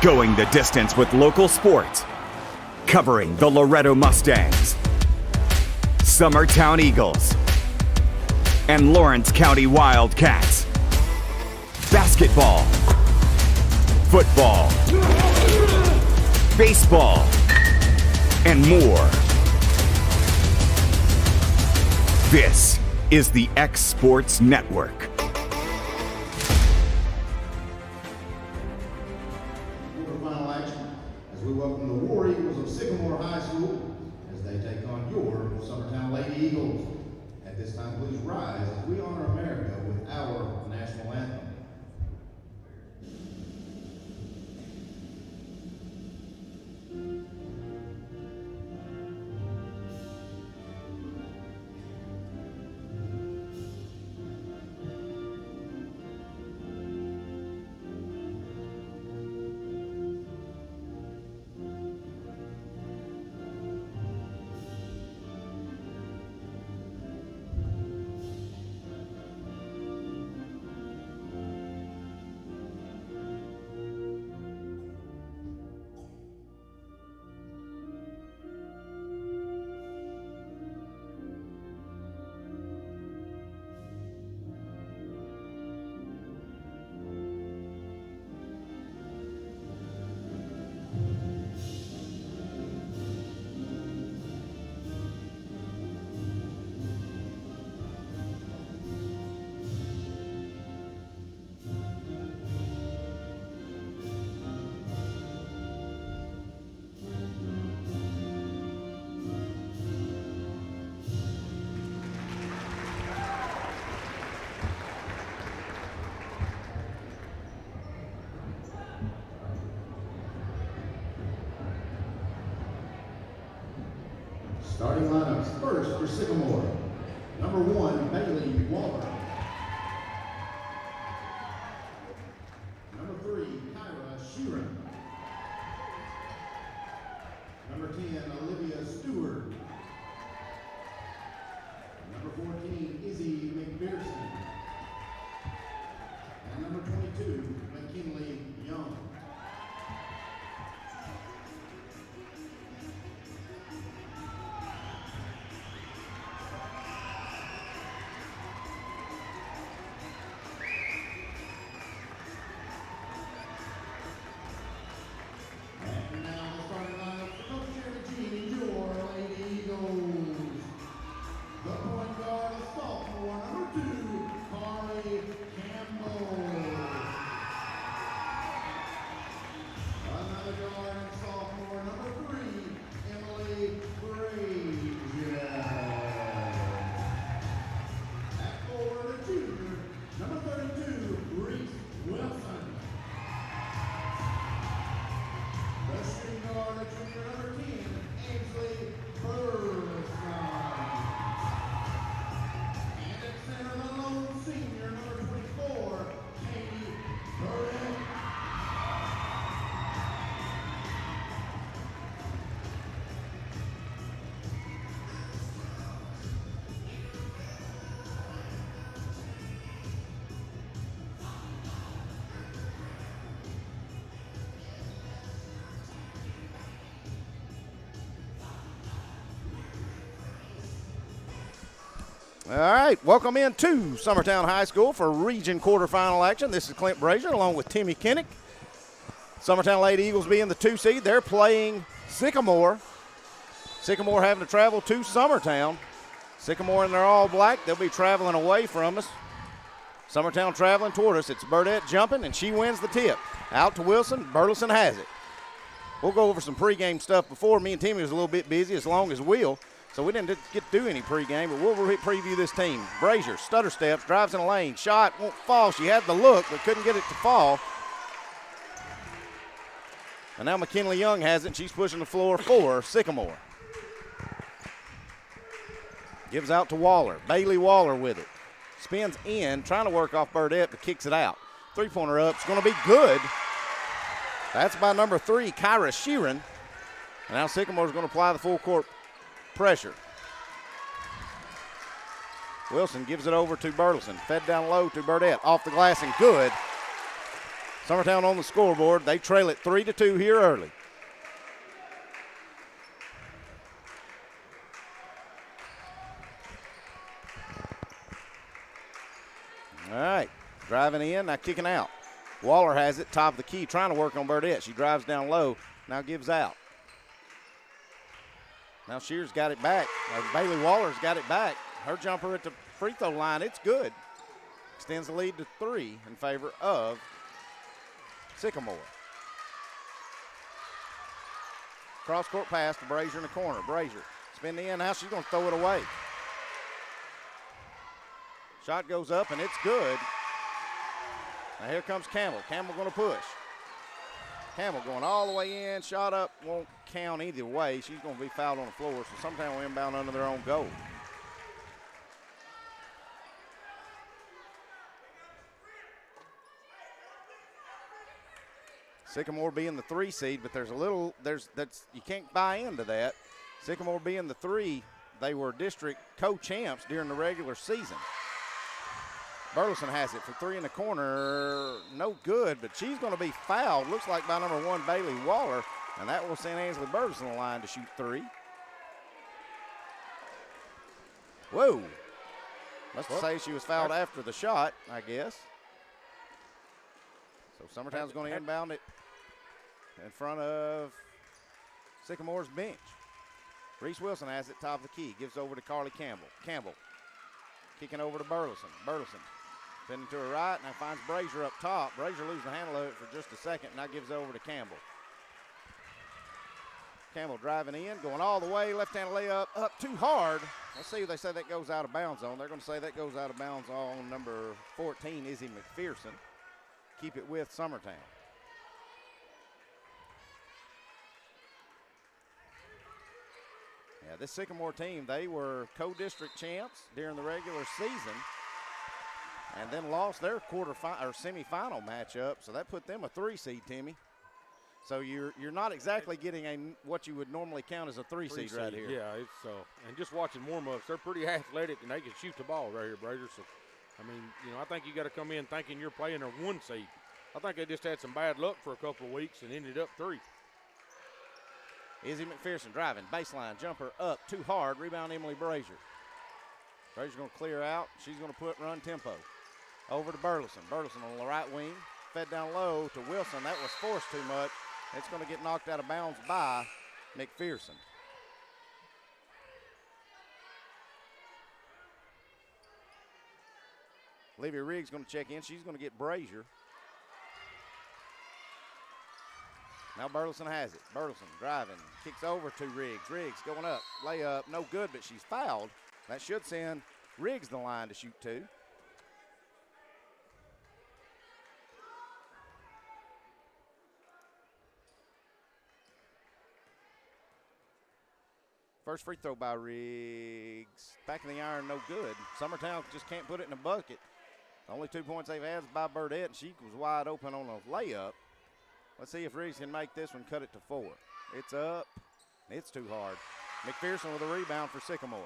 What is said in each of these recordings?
Going the distance with local sports. Covering the Loretto Mustangs, Summertown Eagles, and Lawrence County Wildcats. Basketball, football, baseball, and more. This is the X Sports Network. Final action as we welcome the War Eagles of Sycamore High School as they take on your Summertown Lady Eagles. At this time, please rise as we honor America with our national anthem. Starting lineups first for Sycamore. Number 1, Bailey Waller. Number 3, Kyra Sheeran. Number 10, Olivia Stewart. Number 14, Izzy McPherson. And number 22, McKinley Young. All right, welcome into Summertown High School for region quarterfinal action. This is Clint Brazier along with Timmy Kinnick. Summertown Lady Eagles being the 2 seed. They're playing Sycamore. Sycamore having to travel to Summertown. Sycamore in their all black. They'll be traveling away from us. Summertown traveling toward us. It's Burdette jumping, and she wins the tip. Out to Wilson. Burleson has it. We'll go over some pregame stuff before. Me and Timmy was a little bit busy, as long as Will. So we didn't get to do any pregame, but we'll preview this team. Brazier, stutter steps, drives in a lane. Shot won't fall. She had the look, but couldn't get it to fall. And now McKinley Young has it, and she's pushing the floor for Sycamore. Gives out to Waller. Bailey Waller with it. Spins in, trying to work off Burdette, but kicks it out. Three-pointer up. It's going to be good. That's by number 3, Kyra Sheeran. And now Sycamore's going to apply the full court pressure. Wilson gives it over to Burleson. Fed down low to Burdette. Off the glass and good. Summertown on the scoreboard. They trail it 3-2 here early. All right, driving in, now kicking out. Waller has it, top of the key, trying to work on Burdette. She drives down low, now gives out. Now Shears got it back. Bailey Waller's got it back. Her jumper at the free throw line, it's good. Extends the lead to 3 in favor of Sycamore. Cross-court pass to Brazier in the corner. Brazier spinning in, now she's going to throw it away. Shot goes up, and it's good. Now here comes Campbell. Campbell going to push. Campbell going all the way in. Shot up, won't count either way. She's going to be fouled on the floor, so Summertown will inbound under their own goal. Sycamore being the 3 seed, but you can't buy into that. Sycamore being the 3, they were district co-champs during the regular season. Burleson has it for 3 in the corner. No good, but she's going to be fouled. Looks like by number 1, Bailey Waller, and that will send Ansley Burleson on the line to shoot 3. Whoa. Must say she was fouled after the shot, I guess. So Summertown's going to inbound it in front of Sycamore's bench. Reese Wilson has it top of the key. Gives over to Carly Campbell. Campbell kicking over to Burleson. Burleson spinning to her right. Now finds Brazier up top. Brazier loses the handle of it for just a second. Now gives over to Campbell. Campbell driving in, going all the way. Left-hand layup up too hard. Let's see if they say that goes out of bounds on. They're going to say that goes out of bounds on number 14, Izzy McPherson. Keep it with Summertown. Yeah, this Sycamore team, they were co-district champs during the regular season and then lost their semifinal matchup, so that put them a 3 seed, Timmy. So you're not exactly getting what you would normally count as a 3 seed right here. Yeah, it's and just watching warm-ups, they're pretty athletic and they can shoot the ball right here, Brazier. So, I mean, I think you got to come in thinking you're playing a 1 seed. I think they just had some bad luck for a couple of weeks and ended up 3. Izzy McPherson driving, baseline, jumper up, too hard, rebound Emily Brazier. Brazier's going to clear out. She's going to run tempo. Over to Burleson. Burleson on the right wing, fed down low to Wilson. That was forced too much. It's going to get knocked out of bounds by McPherson. Olivia Riggs going to check in. She's going to get Brazier. Now Burleson has it. Burleson driving, kicks over to Riggs. Riggs going up, layup, no good, but she's fouled. That should send Riggs the line to shoot 2. First free throw by Riggs. Back in the iron, no good. Summertown just can't put it in a bucket. The only 2 points they've had is by Burdette, and she was wide open on a layup. Let's see if Riggs can make this one, cut it to 4. It's up. It's too hard. McPherson with a rebound for Sycamore.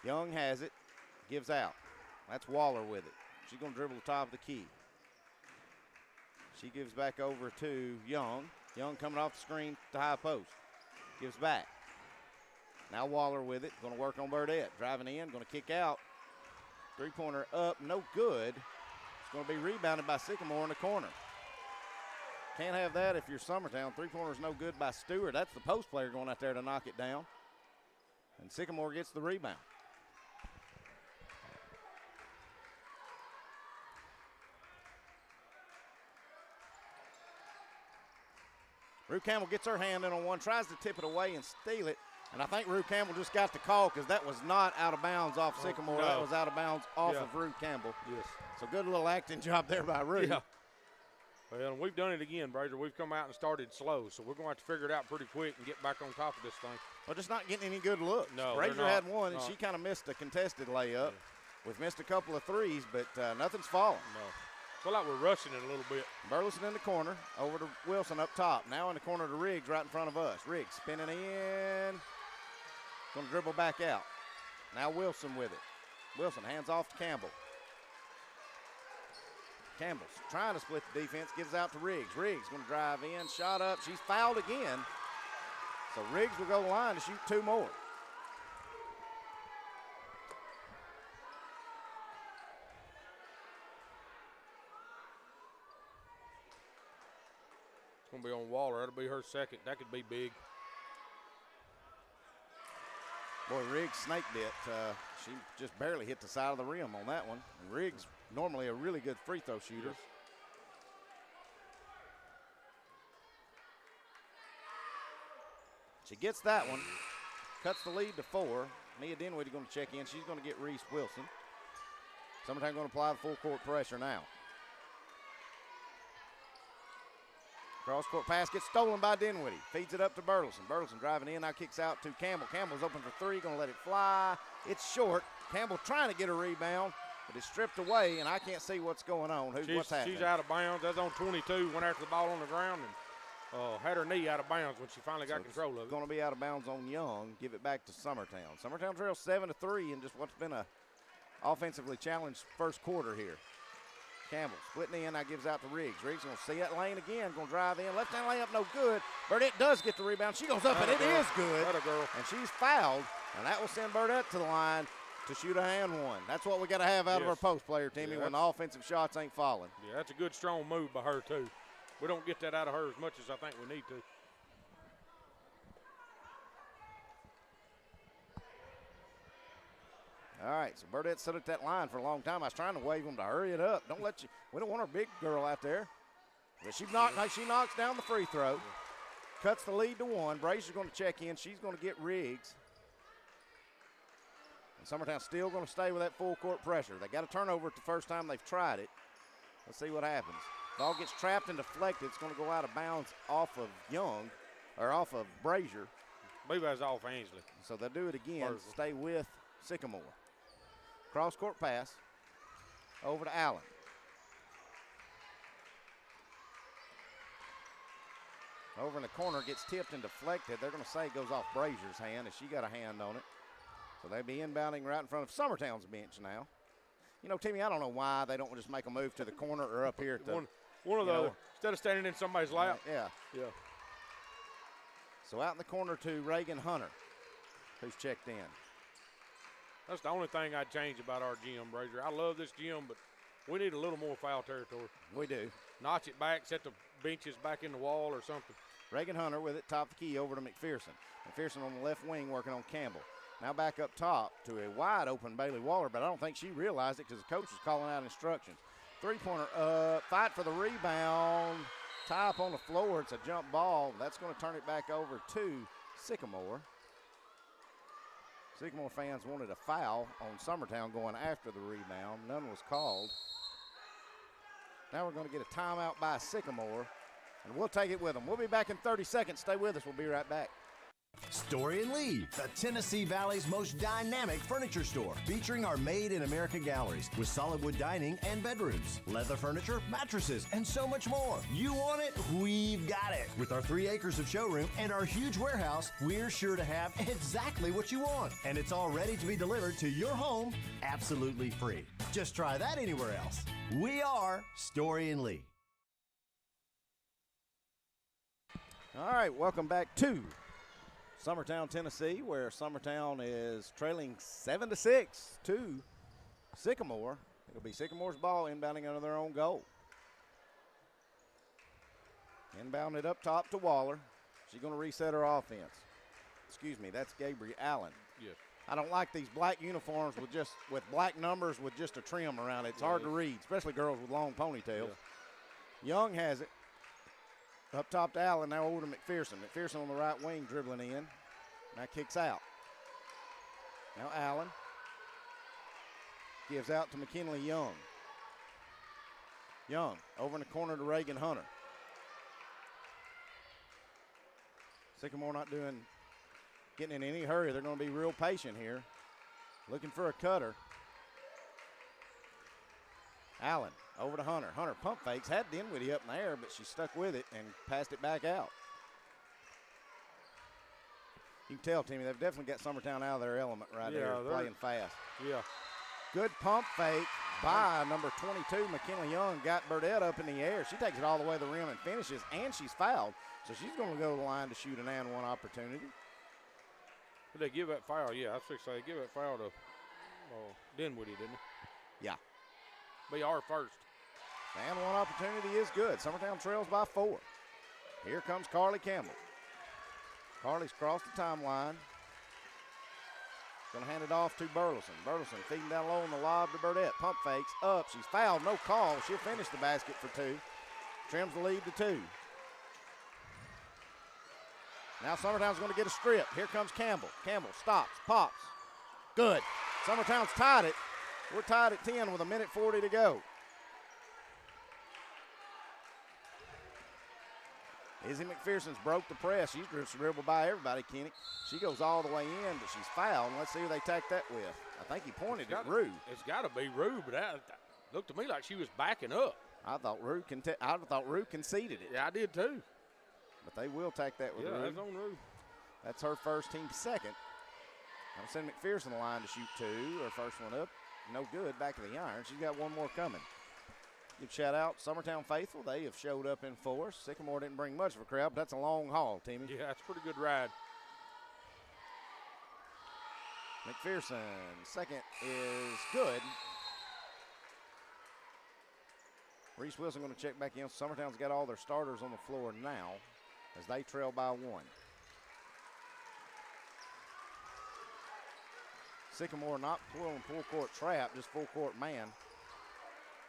Young has it, gives out. That's Waller with it. She's going to dribble the top of the key. She gives back over to Young. Young coming off the screen to high post. Gives back. Now Waller with it. Going to work on Burdette. Driving in, going to kick out. 3-pointer up, no good. It's going to be rebounded by Sycamore in the corner. Can't have that if you're Summertown. 3-pointer's no good by Stewart. That's the post player going out there to knock it down. And Sycamore gets the rebound. Rue Campbell gets her hand in on one, tries to tip it away and steal it. And I think Rue Campbell just got the call because that was not out of bounds off Sycamore. No. That was out of bounds off of Rue Campbell. Yes. So good little acting job there by Rue. Yeah. Well, we've done it again, Brazier. We've come out and started slow, so we're going to have to figure it out pretty quick and get back on top of this thing. Well, just not getting any good looks. No, Brazier they're not. had one, and she kind of missed a contested layup. Yeah. We've missed a couple of threes, but nothing's falling. No. Feel like we're rushing it a little bit. Burleson in the corner, over to Wilson up top. Now in the corner to Riggs right in front of us. Riggs spinning in. Going to dribble back out. Now Wilson with it. Wilson hands off to Campbell. Campbell's trying to split the defense, gives out to Riggs. Riggs going to drive in, shot up. She's fouled again. So Riggs will go to the line to shoot 2 more. It's going to be on Waller. That'll be her second. That could be big. Boy, Riggs snake bit. She just barely hit the side of the rim on that one. And Riggs, normally a really good free throw shooter. Yes. She gets that one, cuts the lead to 4. Mia Dinwiddie going to check in. She's going to get Reese Wilson. Summertown going to apply the full court pressure now. Cross-court pass gets stolen by Dinwiddie. Feeds it up to Burleson. Burleson driving in, now kicks out to Campbell. Campbell's open for 3, going to let it fly. It's short. Campbell trying to get a rebound, but it's stripped away, and I can't see what's going on. What's happening? She's out of bounds. That's on 22. Went after the ball on the ground and had her knee out of bounds when she finally got control of it. Going to be out of bounds on Young. Give it back to Summertown. Summertown trails 7-3 in just what's been a offensively challenged first quarter here. Campbell splitting in, now gives out to Riggs. Riggs going to see that lane again, going to drive in. Left-hand layup, no good. Burdette does get the rebound. She goes up, and it is good. That a girl. And she's fouled, and that will send Burdette to the line to shoot a and one. That's what we got to have out of our post player, Timmy, when the offensive shots ain't falling. Yeah, that's a good, strong move by her, too. We don't get that out of her as much as I think we need to. All right, so Burdette stood at that line for a long time. I was trying to wave them to hurry it up. We don't want our big girl out there. But she knocks down the free throw, cuts the lead to 1. Brazier's going to check in. She's going to get Riggs. And Summertown still going to stay with that full court pressure. They got a turnover the first time they've tried it. Let's see what happens. Ball gets trapped and deflected. It's going to go out of bounds off of Young, or off of Brazier. I believe that's off Ainsley. So they'll do it again. Stay with Sycamore. Cross-court pass over to Allen. Over in the corner, gets tipped and deflected. They're going to say it goes off Brazier's hand, as she got a hand on it. So they'll be inbounding right in front of Summertown's bench now. You know, Timmy, I don't know why they don't just make a move to the corner or up here at the one of those, instead of standing in somebody's lap. Yeah. So out in the corner to Reagan Hunter, who's checked in. That's the only thing I'd change about our gym, Brazier. I love this gym, but we need a little more foul territory. We do. Notch it back, set the benches back in the wall or something. Reagan Hunter with it, top the key over to McPherson. McPherson on the left wing working on Campbell. Now back up top to a wide open Bailey Waller, but I don't think she realized it because the coach was calling out instructions. Three-pointer up, fight for the rebound. Tie up on the floor. It's a jump ball. That's going to turn it back over to Sycamore. Sycamore fans wanted a foul on Summertown going after the rebound. None was called. Now we're going to get a timeout by Sycamore, and we'll take it with them. We'll be back in 30 seconds. Stay with us. We'll be right back. Story and Lee, the Tennessee Valley's most dynamic furniture store, featuring our Made in America galleries with solid wood dining and bedrooms, leather furniture, mattresses, and so much more. You want it? We've got it. With our 3 acres of showroom and our huge warehouse, we're sure to have exactly what you want. And it's all ready to be delivered to your home absolutely free. Just try that anywhere else. We are Story and Lee. All right, welcome back to Summertown, Tennessee, where Summertown is trailing 7-6 to Sycamore. It'll be Sycamore's ball inbounding under their own goal. Inbound it up top to Waller. She's going to reset her offense. Excuse me, that's Gabriel Allen. Yes. I don't like these black uniforms with black numbers with just a trim around it. It's hard to read, especially girls with long ponytails. Yeah. Young has it. Up top to Allen, now over to McPherson. McPherson on the right wing dribbling in. Now kicks out. Now Allen gives out to McKinley Young. Young over in the corner to Reagan Hunter. Sycamore not getting in any hurry. They're going to be real patient here. Looking for a cutter. Allen over to Hunter. Hunter pump fakes, had Dinwiddie up in the air, but she stuck with it and passed it back out. You can tell, Timmy, they've definitely got Summertown out of their element right there, playing fast. Yeah. Good pump fake by number 22, McKinley Young. Got Burdett up in the air. She takes it all the way to the rim and finishes, and she's fouled. So she's going to go to the line to shoot an and one opportunity. Did they give that foul? Yeah, I was fixing to say, give that foul to Dinwiddie, didn't they? Yeah. Be our first. The and one opportunity is good. Summertown trails by 4. Here comes Carly Campbell. Carly's crossed the timeline. Going to hand it off to Burleson. Burleson feeding down low on the lob to Burdett. Pump fakes up. She's fouled. No call. She'll finish the basket for 2. Trims the lead to 2. Now Summertown's going to get a strip. Here comes Campbell. Campbell stops, pops. Good. Summertown's tied it. We're tied at 10 with 1:40 to go. Izzy McPherson's broke the press. She's dribbled by everybody, Kenny. She goes all the way in, but she's fouled. Let's see who they tack that with. I think he pointed at Rue. It's got to be Rue, but that looked to me like she was backing up. I thought Rue conceded it. Yeah, I did too. But they will tack that with Rue. Yeah, that's on Rue. That's her first, team second. I'm sending McPherson the line to shoot 2. Her first one up. No good. Back of the iron. She's got one more coming. Give shout out Summertown faithful. They have showed up in force. Sycamore didn't bring much of a crowd, but that's a long haul, Timmy. Yeah, it's a pretty good ride. McPherson, second is good. Reese Wilson going to check back in. Summertown's got all their starters on the floor now as they trail by 1. Sycamore not pulling full court trap, just full court man.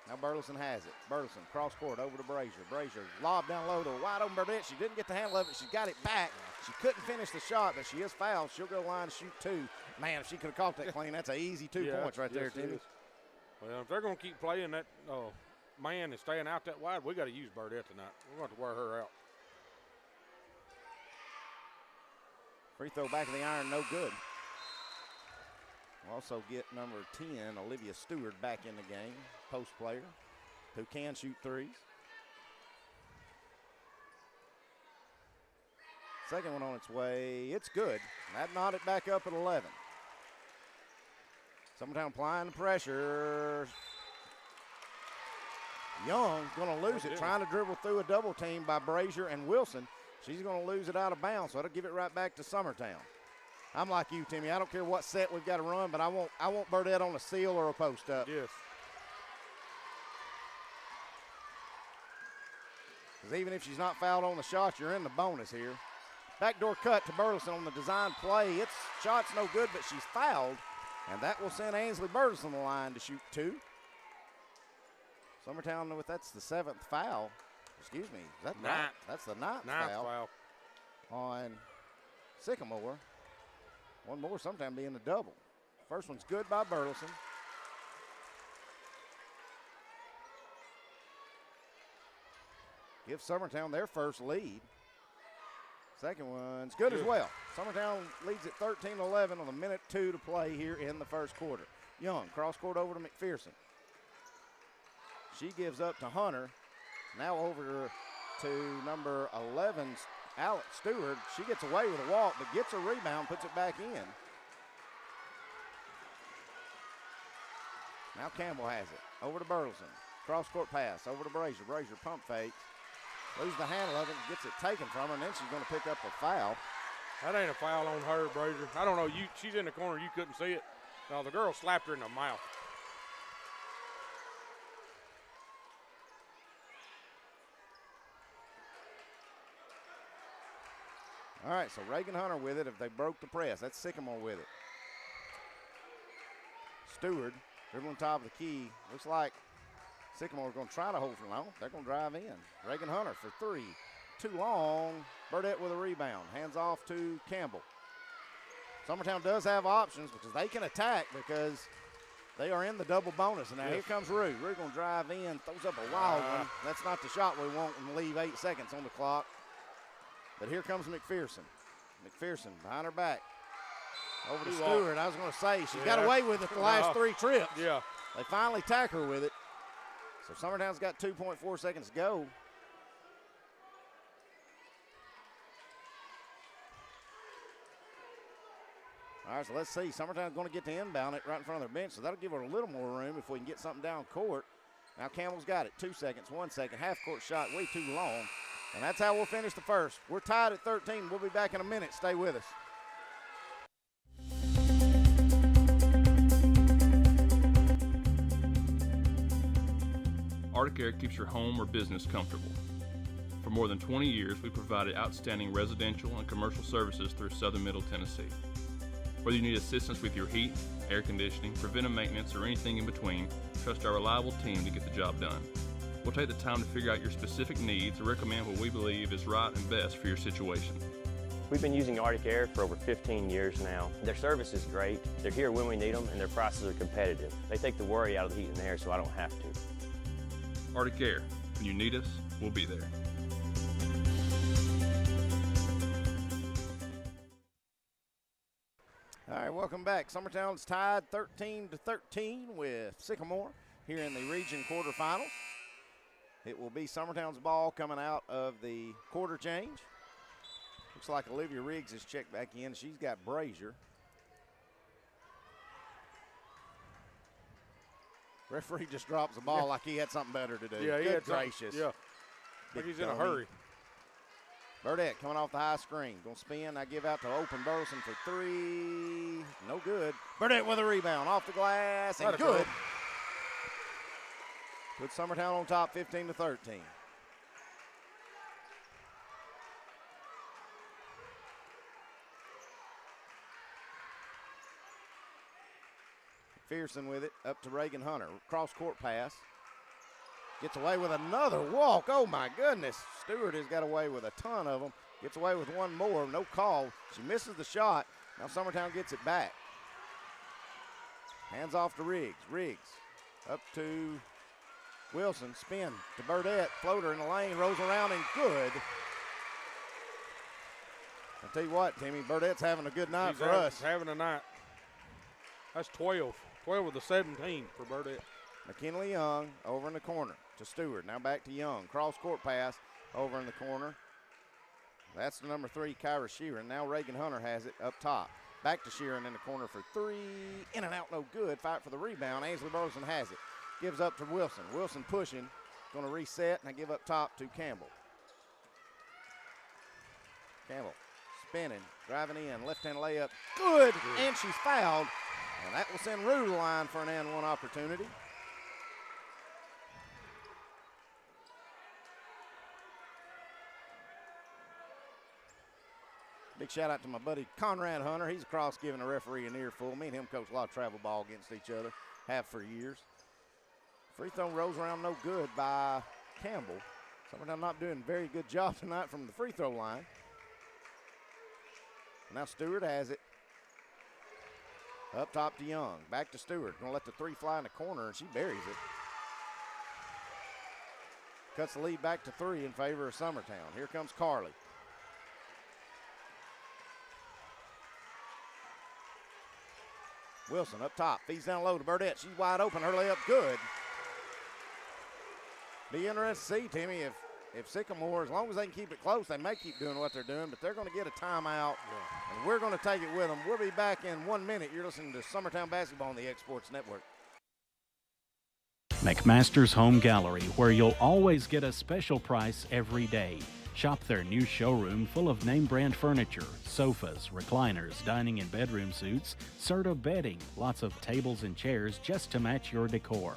Now Burleson has it. Burleson cross court over to Brazier. Brazier lob down low to a wide open Burdett. She didn't get the handle of it. She got it back. She couldn't finish the shot, but she is fouled. She'll go line to shoot 2. Man, if she could have caught that clean, that's an easy 2 points right there, Timmy. Well, if they're going to keep playing that man and staying out that wide, we got to use Burdett tonight. We're going to wear her out. Free throw back of the iron, no good. We'll also get number 10, Olivia Stewart, back in the game, post player, who can shoot threes. Second one on its way. It's good. That knotted back up at 11. Summertown applying the pressure. Young's going to lose it, trying to dribble through a double team by Brazier and Wilson. She's going to lose it out of bounds, so that'll give it right back to Summertown. I'm like you, Timmy. I don't care what set we've got to run, but I want Burdett on a seal or a post up. Yes. Because even if she's not fouled on the shot, you're in the bonus here. Backdoor cut to Burleson on the design play. Its shot's no good, but she's fouled, and that will send Ainsley Burleson the line to shoot 2. Summertown, that's the 7th foul. Excuse me. Is that ninth? That's the ninth foul on Sycamore. One more, sometime being a double. First one's good by Burleson. Give Summertown their first lead. Second one's good as well. Summertown leads at 13-11 with 1:02 to play here in the first quarter. Young, cross court over to McPherson. She gives up to Hunter. Now over to number 11, Alex Stewart. She gets away with a walk, but gets a rebound, puts it back in. Now Campbell has it. Over to Burleson. Cross-court pass. Over to Brazier. Brazier pump fakes. Loses the handle of it and gets it taken from her, and then she's going to pick up a foul. That ain't a foul on her, Brazier. I don't know. She's in the corner. You couldn't see it. No, the girl slapped her in the mouth. All right, so Reagan Hunter with it if they broke the press. That's Sycamore with it. Stewart dribbling top of the key. Looks like Sycamore's going to try to hold for long. They're going to drive in. Reagan Hunter for 3. Too long. Burdett with a rebound. Hands off to Campbell. Summertown does have options because they can attack because they are in the double bonus. And now here comes Rue. Rue going to drive in, throws up a wild one. That's not the shot we want and leave 8 seconds on the clock. But here comes McPherson. McPherson behind her back. Over to Stewart. I was going to say, she's got away with it the last 3 trips. Yeah. They finally tack her with it. So Summertown's got 2.4 seconds to go. All right, so let's see. Summertown's going to get to inbound it right in front of their bench, so that'll give her a little more room if we can get something down court. Now Campbell's got it. 2 seconds, 1 second. Half-court shot way too long. And that's how we'll finish the first. We're tied at 13. We'll be back in a minute. Stay with us. Arctic Air keeps your home or business comfortable. For more than 20 years, we've provided outstanding residential and commercial services through Southern Middle Tennessee. Whether you need assistance with your heat, air conditioning, preventive maintenance, or anything in between, trust our reliable team to get the job done. We'll take the time to figure out your specific needs and recommend what we believe is right and best for your situation. We've been using Arctic Air for over 15 years now. Their service is great, they're here when we need them, and their prices are competitive. They take the worry out of the heat and air so I don't have to. Arctic Air, when you need us, we'll be there. All right, welcome back. Summertown's tied 13-13 with Sycamore here in the region quarterfinals. It will be Summertown's ball coming out of the quarter change. Looks like Olivia Riggs has checked back in. She's got Brazier. Referee just drops the ball like he had something better to do. Yeah, Good gracious. Yeah, like he's in a hurry. Burdette coming off the high screen. Gonna spin. I give out to open Burleson for 3. No good. Burdette with a rebound off the glass and good. Put Summertown on top 15-13. McPherson with it, up to Reagan Hunter. Cross-court pass. Gets away with another walk. Oh, my goodness. Stewart has got away with a ton of them. Gets away with one more. No call. She misses the shot. Now Summertown gets it back. Hands off to Riggs. Riggs up to Wilson. Spin to Burdette. Floater in the lane. Rolls around and good. I'll tell you what, Timmy. Burdette's having a good night for us. Having a night. That's 12. 12 with the 17 for Burdette. McKinley Young over in the corner to Stewart. Now back to Young. Cross-court pass over in the corner. That's the number 3, Kyra Sheeran. Now Reagan Hunter has it up top. Back to Sheeran in the corner for 3. In and out, no good. Fight for the rebound. Ainsley Burleson has it. Gives up to Wilson. Wilson pushing. Going to reset, and I give up top to Campbell. Campbell spinning, driving in. Left-hand layup. Good. And she's fouled. And that will send Rue to the line for an and one opportunity. Big shout out to my buddy Conrad Hunter. He's across giving the referee an earful. Me and him coach a lot of travel ball against each other. Have for years. Free throw rolls around no good by Campbell. Summertown not doing a very good job tonight from the free throw line. Now Stewart has it. Up top to Young. Back to Stewart. Going to let the 3 fly in the corner, and she buries it. Cuts the lead back to 3 in favor of Summertown. Here comes Carly. Wilson up top. Feeds down low to Burdette. She's wide open. Her layup good. Be interested to see, Timmy, if Sycamore, as long as they can keep it close, they may keep doing what they're doing, but they're going to get a timeout, and we're going to take it with them. We'll be back in 1 minute. You're listening to Summertown Basketball on the X Sports Network. McMaster's Home Gallery, where you'll always get a special price every day. Shop their new showroom full of name-brand furniture, sofas, recliners, dining and bedroom suites, Serta bedding, lots of tables and chairs just to match your decor.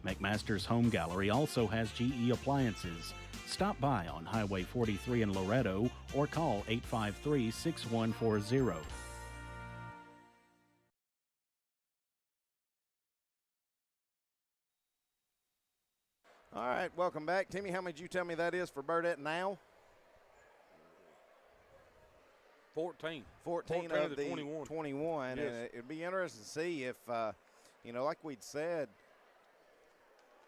McMaster's Home Gallery also has GE appliances. Stop by on Highway 43 in Loretto or call 853-6140. All right, welcome back. Timmy, how many did you tell me that is for Burdette now? 14. 14 of the 21. 21. Yes. And it'd be interesting to see if, like we'd said,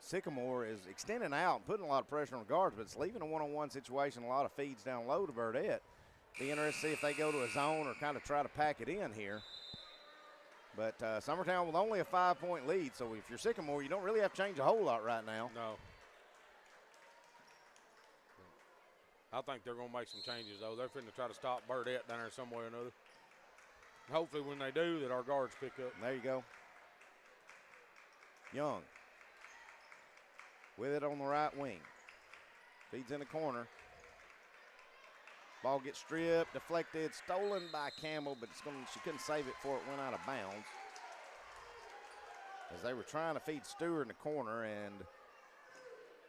Sycamore is extending out and putting a lot of pressure on the guards, but it's leaving a one-on-one situation, a lot of feeds down low to Burdette. Be interested to see if they go to a zone or kind of try to pack it in here. But Summertown with only a 5-point lead, so if you're Sycamore, you don't really have to change a whole lot right now. No. I think they're going to make some changes, though. They're finna try to stop Burdette down there some way or another. Hopefully when they do that our guards pick up. There you go. Young with it on the right wing. Feeds in the corner. Ball gets stripped, deflected, stolen by Campbell, but she couldn't save it before it went out of bounds. As they were trying to feed Stewart in the corner, and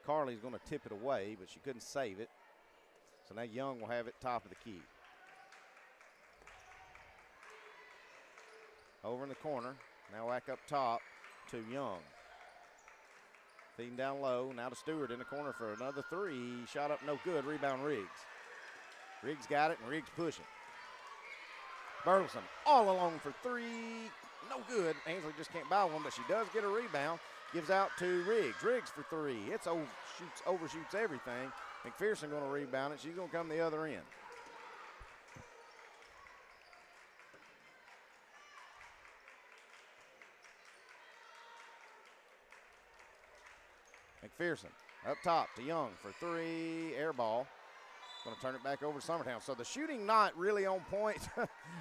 Carly's going to tip it away, but she couldn't save it. So now Young will have it top of the key. Over in the corner, now back up top to Young. Feeding down low, now to Stewart in the corner for another three. Shot up, no good, rebound Riggs. Riggs got it, and Riggs pushing. Burleson all alone for three, no good. Ainsley just can't buy one, but she does get a rebound. Gives out to Riggs. Riggs for three. It's overshoots everything. McPherson going to rebound it. She's going to come the other end. McPherson up top to Young for three. Air ball. Going to turn it back over to Summertown. So the shooting not really on point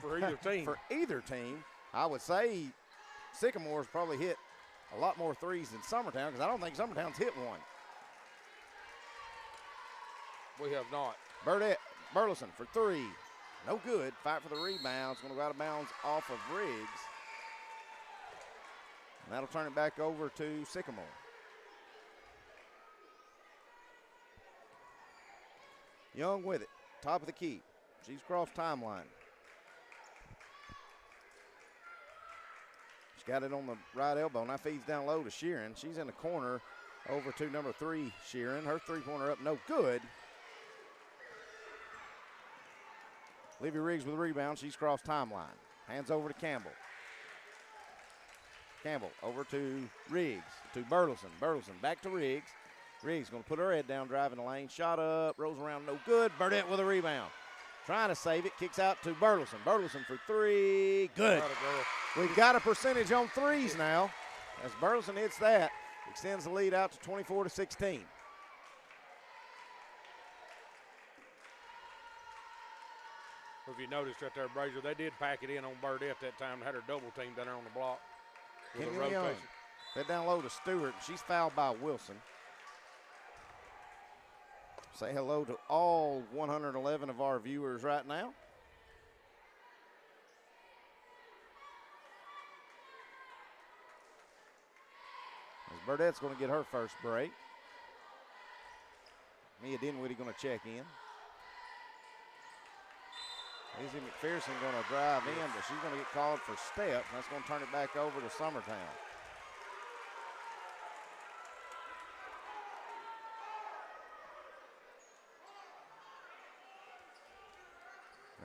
for either team. For either team. I would say Sycamore's probably hit a lot more threes than Summertown, because I don't think Summertown's hit one. We have not. Burleson for three. No good. Fight for the rebound. It's going to go out of bounds off of Riggs. And that'll turn it back over to Sycamore. Young with it. Top of the key. She's crossed timeline. She's got it on the right elbow. Now feeds down low to Sheeran. She's in the corner over to number 3, Sheeran. Her three-pointer up, no good. Livy Riggs with the rebound. She's crossed timeline. Hands over to Campbell. Campbell over to Riggs, to Burleson. Burleson back to Riggs. Riggs going to put her head down, driving the lane. Shot up, rolls around, no good. Burdette with a rebound. Trying to save it, kicks out to Burleson. Burleson for three, good. We've got a percentage on threes now. As Burleson hits that, extends the lead out to 24-16. If you noticed right there, Brazier, they did pack it in on Burdette that time. Had her double team down there on the block. With a rotation. Fed down low to Stewart. She's fouled by Wilson. Say hello to all 111 of our viewers right now. As Burdette's going to get her first break. Mia Dinwiddie going to check in. Izzy McPherson going to drive in, but she's going to get called for steps. That's going to turn it back over to Summertown.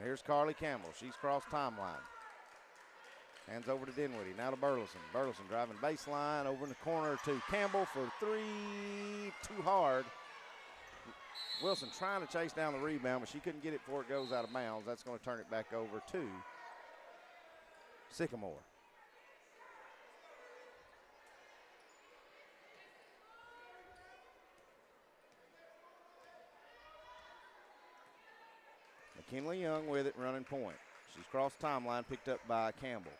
Here's Carly Campbell. She's crossed timeline. Hands over to Dinwiddie. Now to Burleson. Burleson driving baseline over in the corner to Campbell for three. Too hard. Wilson trying to chase down the rebound, but she couldn't get it before it goes out of bounds. That's going to turn it back over to Sycamore. McKinley Young with it, running point. She's crossed timeline, picked up by Campbell.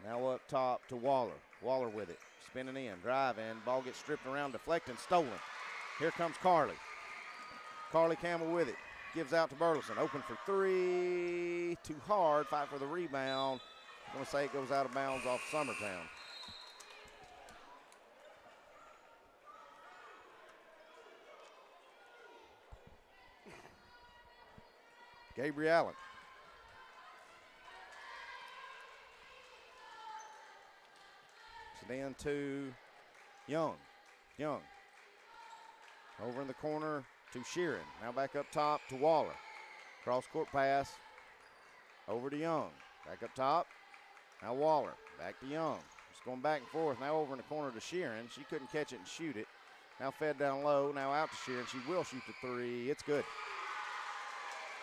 Now up top to Waller. Waller with it, spinning in, driving. Ball gets stripped around, deflecting, stolen. Here comes Carly. Carly Campbell with it. Gives out to Burleson. Open for three. Too hard. Fight for the rebound. I'm going to say it goes out of bounds off Summertown. Gabriel Allen. Then to Young. Young. Over in the corner to Sheeran. Now back up top to Waller. Cross court pass. Over to Young. Back up top. Now Waller. Back to Young. Just going back and forth. Now over in the corner to Sheeran. She couldn't catch it and shoot it. Now fed down low. Now out to Sheeran. She will shoot the three. It's good.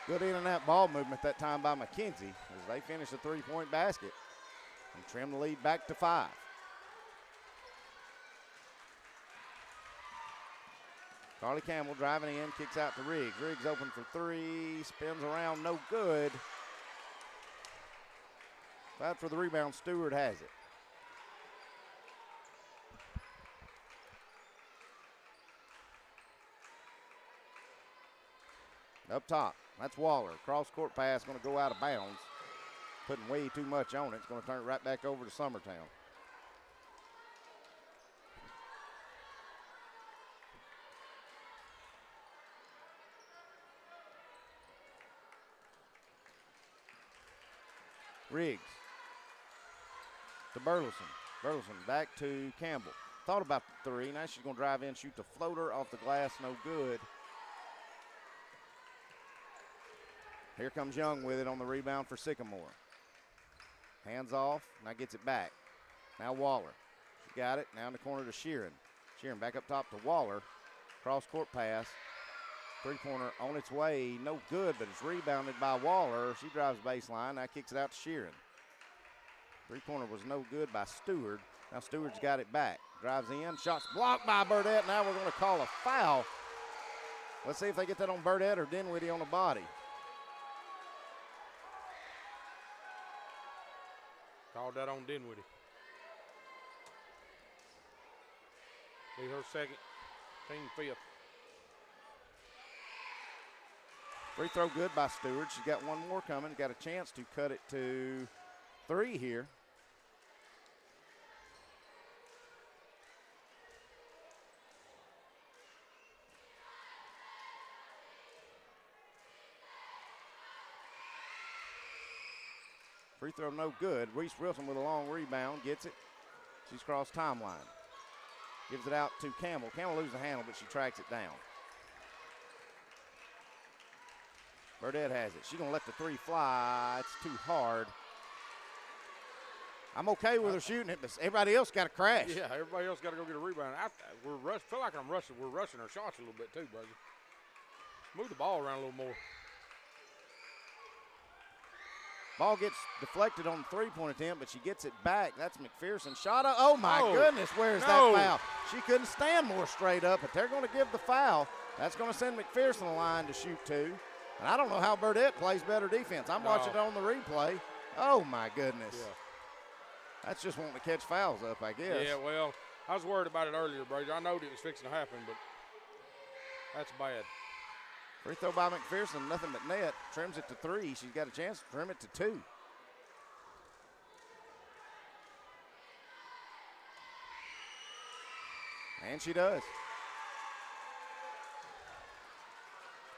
Good in and out ball movement that time by McKenzie as they finish the three-point basket and trim the lead back to 5. Carly Campbell driving in, kicks out to Riggs. Riggs open for three, spins around, no good. Fight for the rebound, Stewart has it. Up top, that's Waller. Cross-court pass going to go out of bounds. Putting way too much on it. It's going to turn it right back over to Summertown. Riggs to Burleson. Burleson back to Campbell. Thought about the three. Now she's going to drive in, shoot the floater off the glass. No good. Here comes Young with it on the rebound for Sycamore. Hands off. Now gets it back. Now Waller. She got it. Now in the corner to Sheeran. Sheeran back up top to Waller. Cross-court pass. Three-pointer on its way, no good, but it's rebounded by Waller. She drives baseline, now kicks it out to Sheeran. Three-pointer was no good by Stewart. Now Stewart's got it back. Drives in, shots blocked by Burdett. Now we're going to call a foul. Let's see if they get that on Burdett or Dinwiddie on the body. Called that on Dinwiddie. Be her second, team fifth. Free throw good by Stewart. She's got one more coming. Got a chance to cut it to three here. Free throw no good. Reese Wilson with a long rebound. Gets it. She's crossed timeline. Gives it out to Campbell. Campbell loses the handle, but she tracks it down. Burdett has it. She's going to let the three fly. It's too hard. I'm okay with her shooting it, but everybody else got to crash. Yeah, everybody else got to go get a rebound. Feel like we're rushing our shots a little bit too, buddy. Move the ball around a little more. Ball gets deflected on the three-point attempt, but she gets it back. That's McPherson. Shot up. Oh, my goodness. Where's that foul? She couldn't stand more straight up, but they're going to give the foul. That's going to send McPherson a line to shoot two. And I don't know how Burdett plays better defense. I'm watching it on the replay. Oh, my goodness. Yeah. That's just wanting to catch fouls up, I guess. Yeah, well, I was worried about it earlier, Brady. I knowed it was fixing to happen, but that's bad. Free throw by McPherson, nothing but net. Trims it to three. She's got a chance to trim it to two. And she does.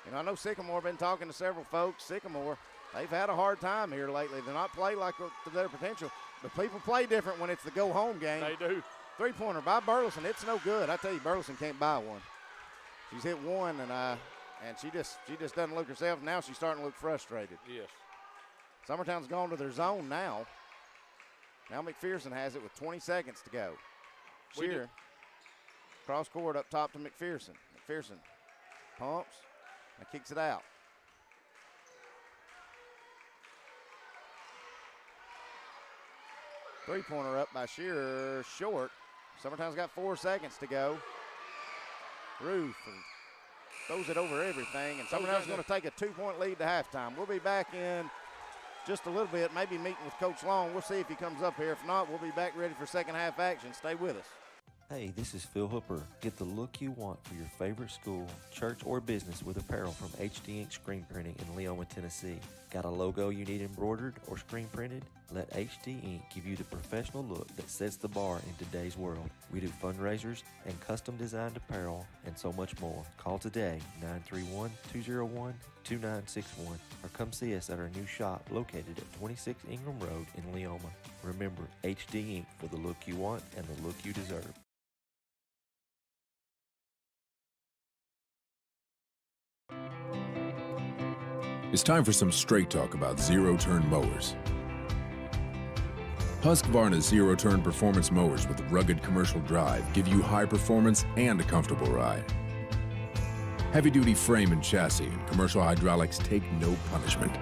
You know, I know Sycamore been talking to several folks. Sycamore, they've had a hard time here lately. They're not playing like to their potential, but people play different when it's the go-home game. They do. Three-pointer by Burleson. It's no good. I tell you, Burleson can't buy one. She's hit one, and she just doesn't look herself. Now she's starting to look frustrated. Yes. Summertown's gone to their zone now. Now McPherson has it with 20 seconds to go. Shearer, cross court up top to McPherson. McPherson pumps and kicks it out. Three-pointer up by Shearer, short. Summertown's got 4 seconds to go. Roof throws it over everything, and Summertown's going to take a 2-point lead to halftime. We'll be back in just a little bit, maybe meeting with Coach Long. We'll see if he comes up here. If not, we'll be back ready for second half action. Stay with us. Hey, this is Phil Hooper. Get the look you want for your favorite school, church, or business with apparel from HD Ink Screen Printing in Leoma, Tennessee. Got a logo you need embroidered or screen printed? Let HD Ink give you the professional look that sets the bar in today's world. We do fundraisers and custom designed apparel and so much more. Call today, 931-201-2961, or come see us at our new shop located at 26 Ingram Road in Leoma. Remember, HD Ink for the look you want and the look you deserve. It's time for some straight talk about zero-turn mowers. Husqvarna's zero-turn performance mowers with rugged commercial drive give you high performance and a comfortable ride. Heavy-duty frame and chassis and commercial hydraulics take no punishment.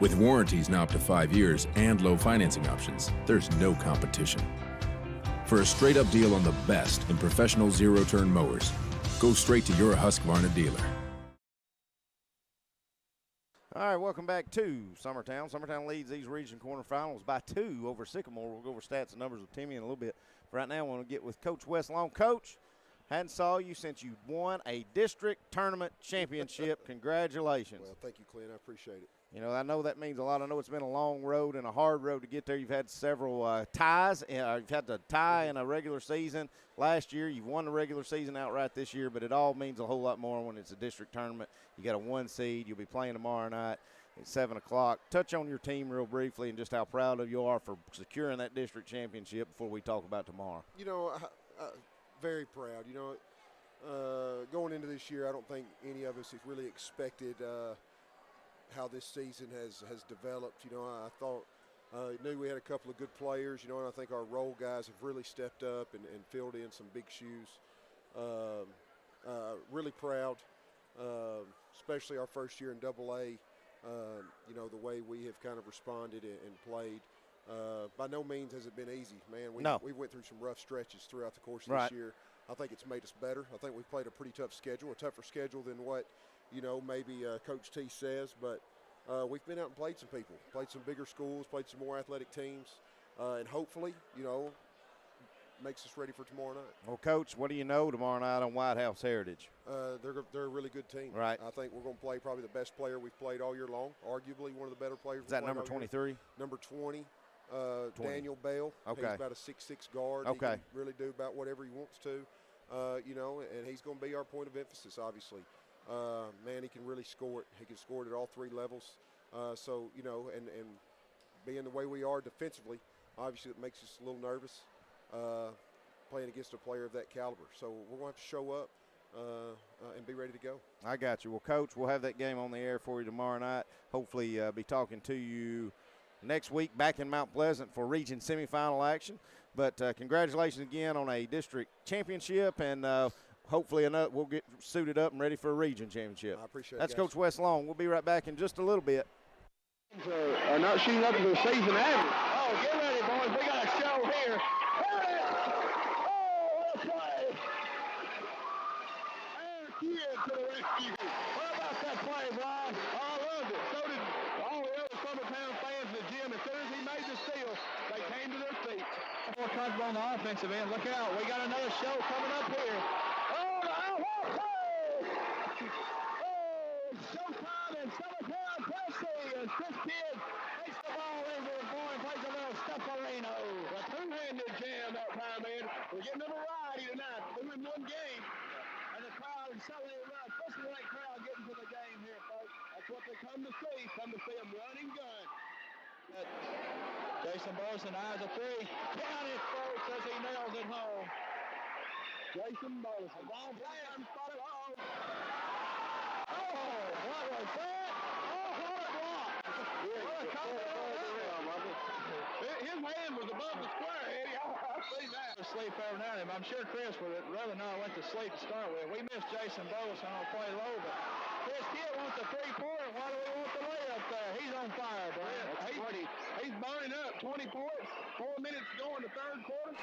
With warranties now up to 5 years and low financing options, there's no competition. For a straight-up deal on the best in professional zero-turn mowers, Go straight to your Husqvarna dealer. All right, welcome back to Summertown. Summertown leads these region quarterfinals by 2 over Sycamore. We'll go over stats and numbers with Timmy in a little bit. Right now, I want to get with Coach Wes Long. Coach, hadn't saw you since you won a district tournament championship. Congratulations. Well, thank you, Clint. I appreciate it. You know, I know that means a lot. I know it's been a long road and a hard road to get there. You've had several ties. You've had to tie in a regular season last year. You've won the regular season outright this year, but it all means a whole lot more when it's a district tournament. You got a 1 seed. You'll be playing tomorrow night at 7 o'clock. Touch on your team real briefly and just how proud of you are for securing that district championship before we talk about tomorrow. You know, very proud. You know, going into this year, I don't think any of us have really expected how this season has developed. You know, I thought, knew we had a couple of good players, you know, and I think our role guys have really stepped up and filled in some big shoes. Really proud, especially our first year in AA, you know, the way we have kind of responded and played. By no means has it been easy, man. We went through some rough stretches throughout the course of this year. I think it's made us better. I think we've played a pretty tough schedule, a tougher schedule than what, you know, maybe Coach T says, but we've been out and played some people, played some bigger schools, played some more athletic teams, and hopefully, you know, makes us ready for tomorrow night. Well, Coach, what do you know tomorrow night on White House Heritage? They're a really good team. Right. I think we're going to play probably the best player we've played all year long, arguably one of the better players. Is that number 23? Number 20. Daniel Bell. Okay. He's about a 6'6" guard. Okay. He can really do about whatever he wants to, you know, and he's going to be our point of emphasis, obviously. Man, he can really score it. He can score it at all 3 levels. So, you know, and being the way we are defensively, obviously it makes us a little nervous playing against a player of that caliber. So we're going to have to show up and be ready to go. I got you. Well, Coach, we'll have that game on the air for you tomorrow night. Hopefully be talking to you next week back in Mount Pleasant for region semifinal action. But congratulations again on a district championship, and hopefully we'll get suited up and ready for a region championship. I appreciate it. That's guys. Coach Wes Long. We'll be right back in just a little bit. Are not shooting up to the season average. Oh, get ready, boys. We got a show here. Oh, let's play. Aaron Kidd to the rescue. What about that play, Brian? Oh, I loved it. So did all the other Summertown fans in the gym. As soon as he made the steal, they came to their feet. More touches on the offensive end. Look out. We got another show coming up here. Oh, the outlaw play. Oh, showtime in Summertown, Tennessee. And Chris Kidd takes the ball over and going plays a little stufferino. A two-handed jam that time, man. We're getting a variety tonight. 2 in 1 game. And the crowd is celebrating around. Especially that crowd getting to the game here, folks. That's what they come to see. Come to see them run and gun. Jason Burleson eyes a 3. Count it, folks, as he nails it home. Jason Burleson. Ball playing. Spotted home. Oh, what was that? Oh, what a block. What a comment on that. His hand was above the square, Eddie. I see that. Sleep every now and then. I'm sure Chris would rather not went to sleep to start with. We missed Jason Burleson on play low, but Chris Kidd wants a 3-pointer. Why do we want the layup there? He's on fire, Brian. He's burning up. 20 points. 4 minutes to go in the third quarter.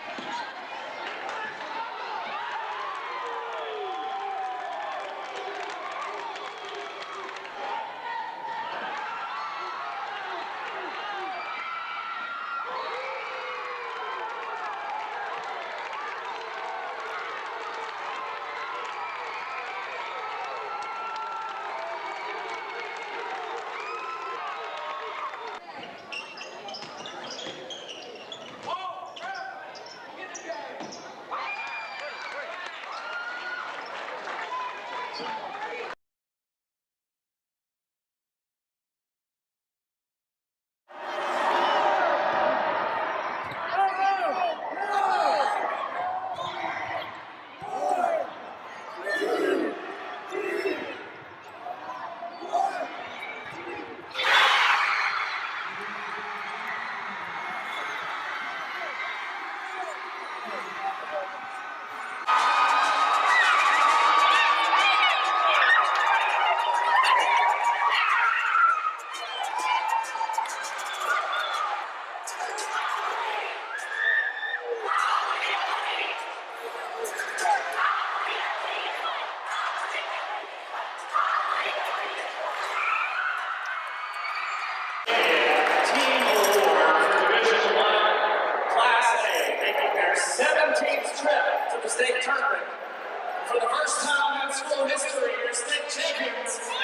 first time in school history, your state champions, the Lady Eagles.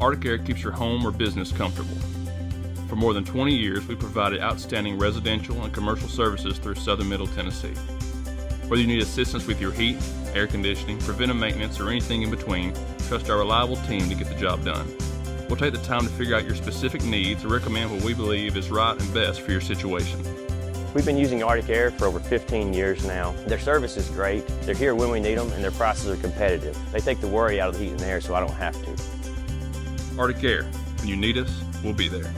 Arctic Air keeps your home or business comfortable. For more than 20 years, we provided outstanding residential and commercial services through southern Middle Tennessee. Whether you need assistance with your heat, air conditioning, preventive maintenance, or anything in between, trust our reliable team to get the job done. We'll take the time to figure out your specific needs and recommend what we believe is right and best for your situation. We've been using Arctic Air for over 15 years now. Their service is great, they're here when we need them, and their prices are competitive. They take the worry out of the heat and air so I don't have to. Arctic Air, when you need us, we'll be there.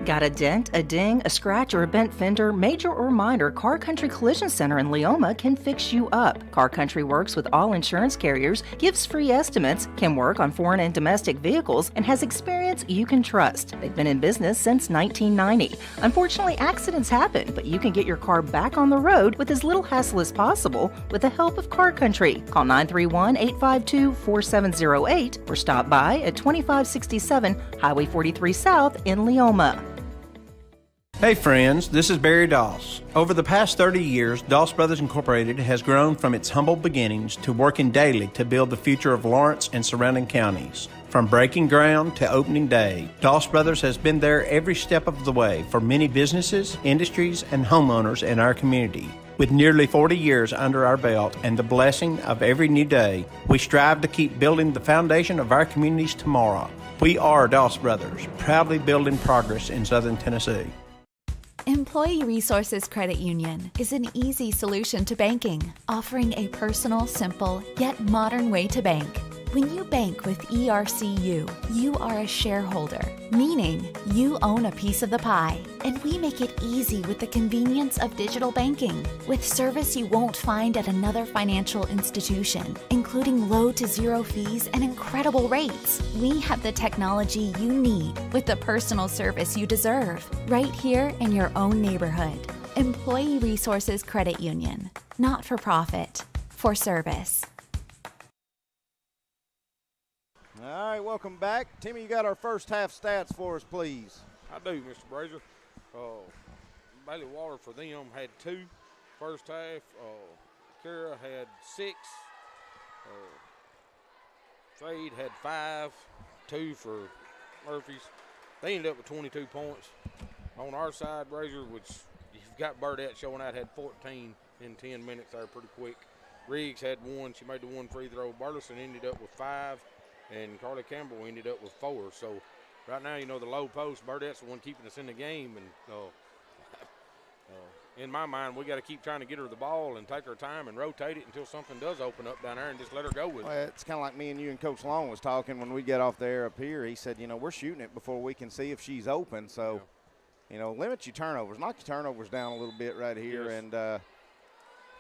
Got a dent, a ding, a scratch, or a bent fender? Major or minor, Car Country Collision Center in Leoma can fix you up. Car Country works with all insurance carriers, gives free estimates, can work on foreign and domestic vehicles, and has experience you can trust. They've been in business since 1990. Unfortunately, accidents happen, but you can get your car back on the road with as little hassle as possible with the help of Car Country. Call 931-852-4708 or stop by at 2567 Highway 43 South in Leoma. Hey friends, this is Barry Doss. Over the past 30 years, Doss Brothers Incorporated has grown from its humble beginnings to working daily to build the future of Lawrence and surrounding counties. From breaking ground to opening day, Doss Brothers has been there every step of the way for many businesses, industries, and homeowners in our community. With nearly 40 years under our belt and the blessing of every new day, we strive to keep building the foundation of our communities tomorrow. We are Doss Brothers, proudly building progress in Southern Tennessee. Employee Resources Credit Union is an easy solution to banking, offering a personal, simple, yet modern way to bank. When you bank with ERCU, you are a shareholder, meaning you own a piece of the pie. And we make it easy with the convenience of digital banking, with service you won't find at another financial institution, including low to zero fees and incredible rates. We have the technology you need with the personal service you deserve, right here in your own neighborhood. Employee Resources Credit Union, not for profit, for service. All right, welcome back. Timmy, you got our first half stats for us, please. I do, Mr. Brazier. Bailey Waller for them had 2 first half. Kara had 6. Trade had 5. 2 for Murphy's. They ended up with 22 points. On our side, Brazier, which you've got Burdette showing out, had 14 in 10 minutes there pretty quick. Riggs had 1. She made the 1 free throw. Burleson ended up with 5. And Carly Campbell ended up with 4. So right now, you know, the low post, Burdette's the one keeping us in the game. And in my mind, we got to keep trying to get her the ball and take our time and rotate it until something does open up down there and just let her go with it. Well, it's kind of like me and you and Coach Long was talking when we get off there up here. He said, you know, we're shooting it before we can see if she's open. So, you know, limit your turnovers. Knock your turnovers down a little bit right here. Yes. And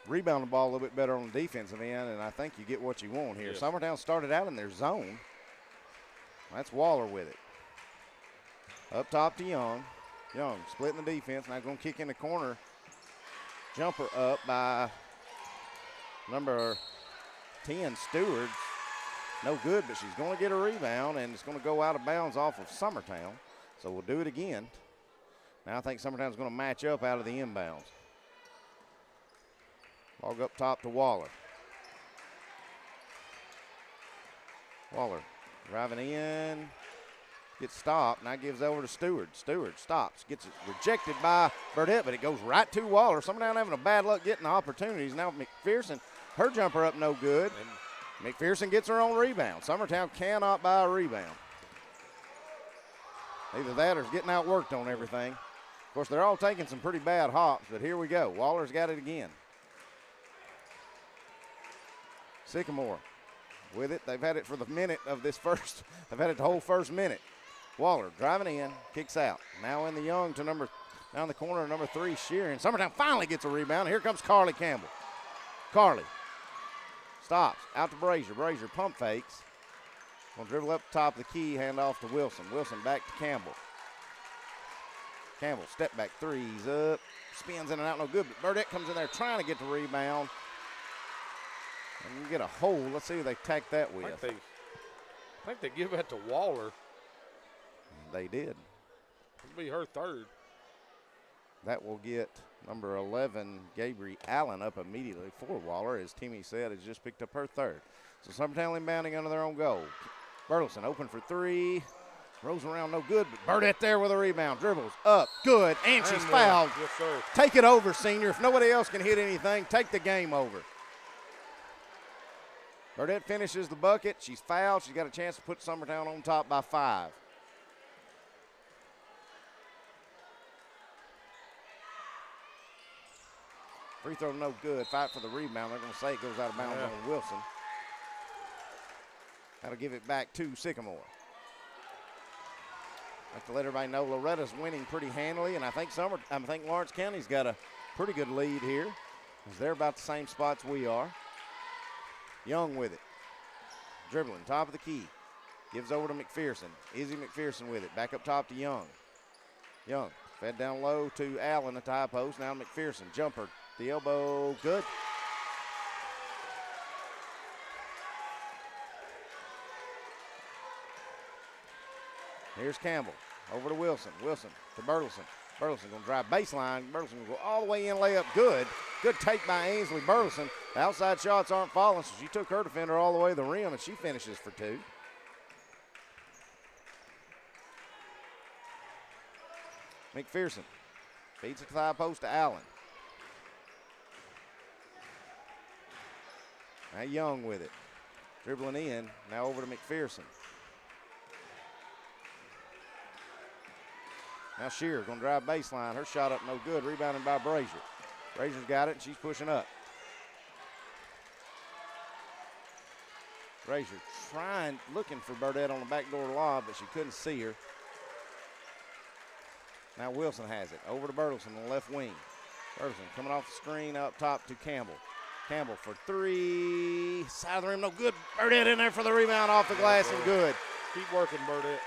rebound the ball a little bit better on the defensive end, and I think you get what you want here. Yes. Summertown started out in their zone. That's Waller with it. Up top to Young. Young splitting the defense. Now going to kick in the corner. Jumper up by number 10, Stewart. No good, but she's going to get a rebound, and it's going to go out of bounds off of Summertown. So we'll do it again. Now I think Summertown's going to match up out of the inbounds. Ball up top to Waller. Waller driving in, gets stopped, now gives over to Stewart. Stewart stops, gets it rejected by Burdette, but it goes right to Waller. Summertown having a bad luck getting the opportunities. Now McPherson, her jumper up no good. And McPherson gets her own rebound. Summertown cannot buy a rebound. Either that or getting outworked on everything. Of course, they're all taking some pretty bad hops, but here we go. Waller's got it again. Sycamore with it. They've had it for the minute of this first. They've had it the whole first minute. Waller driving in, kicks out. Now in the Young to number Down the corner, number 3, Sheeran. Summertown finally gets a rebound. Here comes Carly Campbell. Carly stops, out to Brazier. Brazier pump fakes. Gonna dribble up top of the key, hand off to Wilson. Wilson back to Campbell. Campbell, step back threes up. Spins in and out, no good. But Burdett comes in there trying to get the rebound. And you get a hole. Let's see who they tack that with. I think they give that to Waller. They did. It'll be her third. That will get number 11, Gabriel Allen, up immediately for Waller. As Timmy said, has just picked up her third. So Summertown inbounding under their own goal. Burleson open for 3. Rolls around, no good, but Burdett there with a rebound. Dribbles up, good, and she's fouled. Yes, sir. Take it over, senior. If nobody else can hit anything, take the game over. Burdett finishes the bucket. She's fouled. She's got a chance to put Summertown on top by 5. Free throw no good. Fight for the rebound. They're going to say it goes out of bounds on Wilson. That'll give it back to Sycamore. I have to let everybody know Loretta's winning pretty handily, and I think Lawrence County's got a pretty good lead here, as they're about the same spots we are. Young with it. Dribbling, top of the key. Gives over to McPherson. Izzy McPherson with it. Back up top to Young. Young fed down low to Allen at the high post. Now McPherson. Jumper. The elbow. Good. Here's Campbell. Over to Wilson. Wilson to Burleson. Burleson going to drive baseline. Burleson going to go all the way in, layup. Good. Good take by Ainsley Burleson. The outside shots aren't falling, so she took her defender all the way to the rim, and she finishes for 2. McPherson feeds it to the high post to Allen. Now Young with it. Dribbling in. Now over to McPherson. Now Shearer going to drive baseline. Her shot up no good. Rebounded by Brazier. Brazier's got it, and she's pushing up. Brazier looking for Burdett on the backdoor lob, but she couldn't see her. Now Wilson has it. Over to Burleson on the left wing. Burleson coming off the screen up top to Campbell. Campbell for 3. Side of the rim, no good. Burdett in there for the rebound off the glass and good. Keep working, Burdett.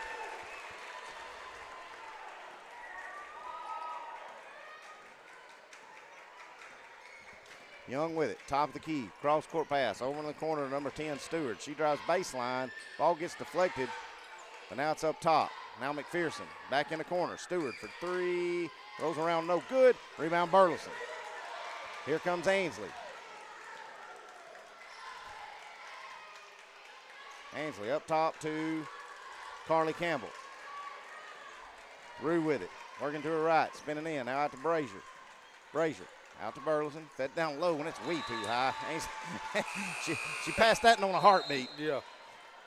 Young with it, top of the key, cross court pass, over in the corner, number 10, Stewart. She drives baseline, ball gets deflected, but now it's up top. Now McPherson, back in the corner, Stewart for 3, rolls around, no good, rebound Burleson. Here comes Ainsley. Ainsley up top to Carly Campbell. Rue with it, working to her right, spinning in, now out to Brazier. Brazier. Out to Burleson, fed down low when it's way too high. she passed that on a heartbeat. Yeah.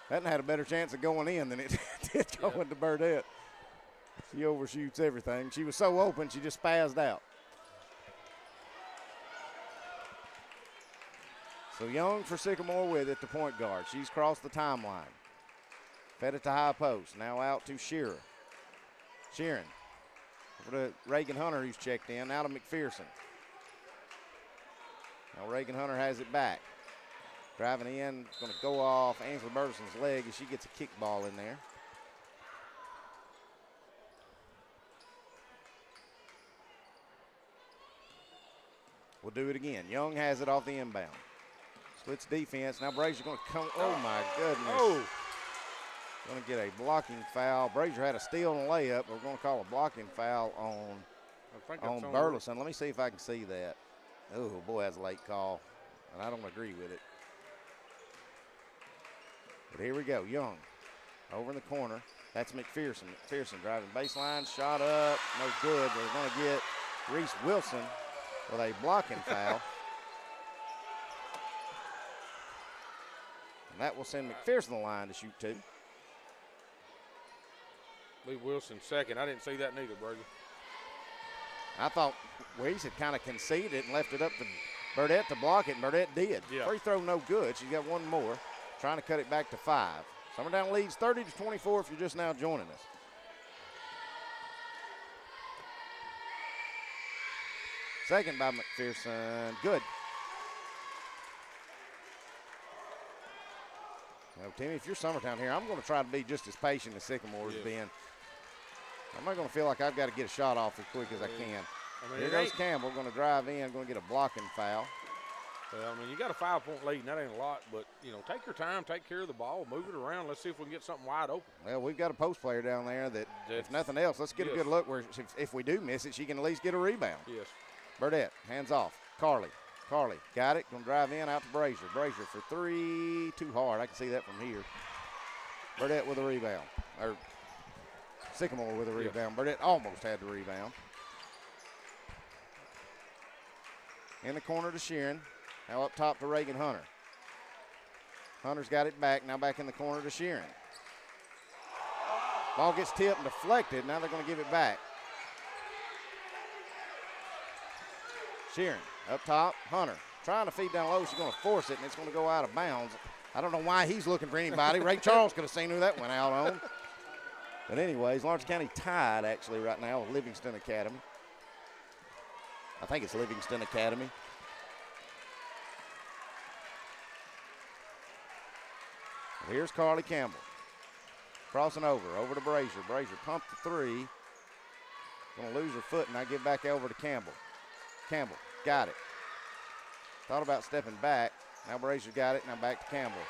That had a better chance of going in than it did going to Burdett. She overshoots everything. She was so open, she just spazzed out. So Young for Sycamore with it, the point guard. She's crossed the timeline. Fed it to high post. Now out to Shearer. Sheeran. Over to Reagan Hunter, who's checked in. Out to McPherson. Now Reagan Hunter has it back. Driving in, going to go off Ainsley Burleson's leg as she gets a kick ball in there. We'll do it again. Young has it off the inbound. Splits defense. Now Brazier going to come. Oh, my goodness. Oh. Going to get a blocking foul. Brazier had a steal and a layup, but we're going to call a blocking foul on Burleson. Let me see if I can see that. Oh, boy, that's a late call, and I don't agree with it. But here we go. Young over in the corner. That's McPherson. McPherson driving baseline, shot up, no good. They're going to get Reese Wilson with a blocking foul. And that will send McPherson the line to shoot 2. Lee Wilson second. I didn't see that neither, Brady. I thought Weiss had kind of conceded and left it up to Burdett to block it, and Burdett did. Yeah. Free throw no good. She's got one more. Trying to cut it back to 5. Summertown leads 30-24 if you're just now joining us. Second by McPherson. Good. Well, Timmy, if you're Summertown here, I'm going to try to be just as patient as Sycamore has been. I'm not going to feel like I've got to get a shot off as quick as I can. I mean, Here goes Campbell, going to drive in, going to get a blocking foul. Well, I mean, you got a 5-point lead, and that ain't a lot, but, you know, take your time, take care of the ball, move it around. Let's see if we can get something wide open. Well, we've got a post player down there that, if nothing else, let's get a good look where if we do miss it, she can at least get a rebound. Yes. Burdette, hands off. Carly, got it, going to drive in, out to Brazier. Brazier for three, too hard. I can see that from here. Burdette with a rebound, or Sycamore with a rebound. Burdette almost had the rebound. In the corner to Sheeran. Now up top to Reagan Hunter. Hunter's got it back. Now back in the corner to Sheeran. Ball gets tipped and deflected. Now they're going to give it back. Sheeran up top. Hunter trying to feed down low. She's going to force it, and it's going to go out of bounds. I don't know why he's looking for anybody. Ray Charles could have seen who that went out on. But anyways, Lawrence County tied actually right now with Livingston Academy. I think it's Livingston Academy. Here's Carly Campbell. Crossing over to Brazier. Brazier pumped the three. Gonna lose her foot, and I give back over to Campbell. Campbell, got it. Thought about stepping back. Now Brazier got it, now back to Campbell.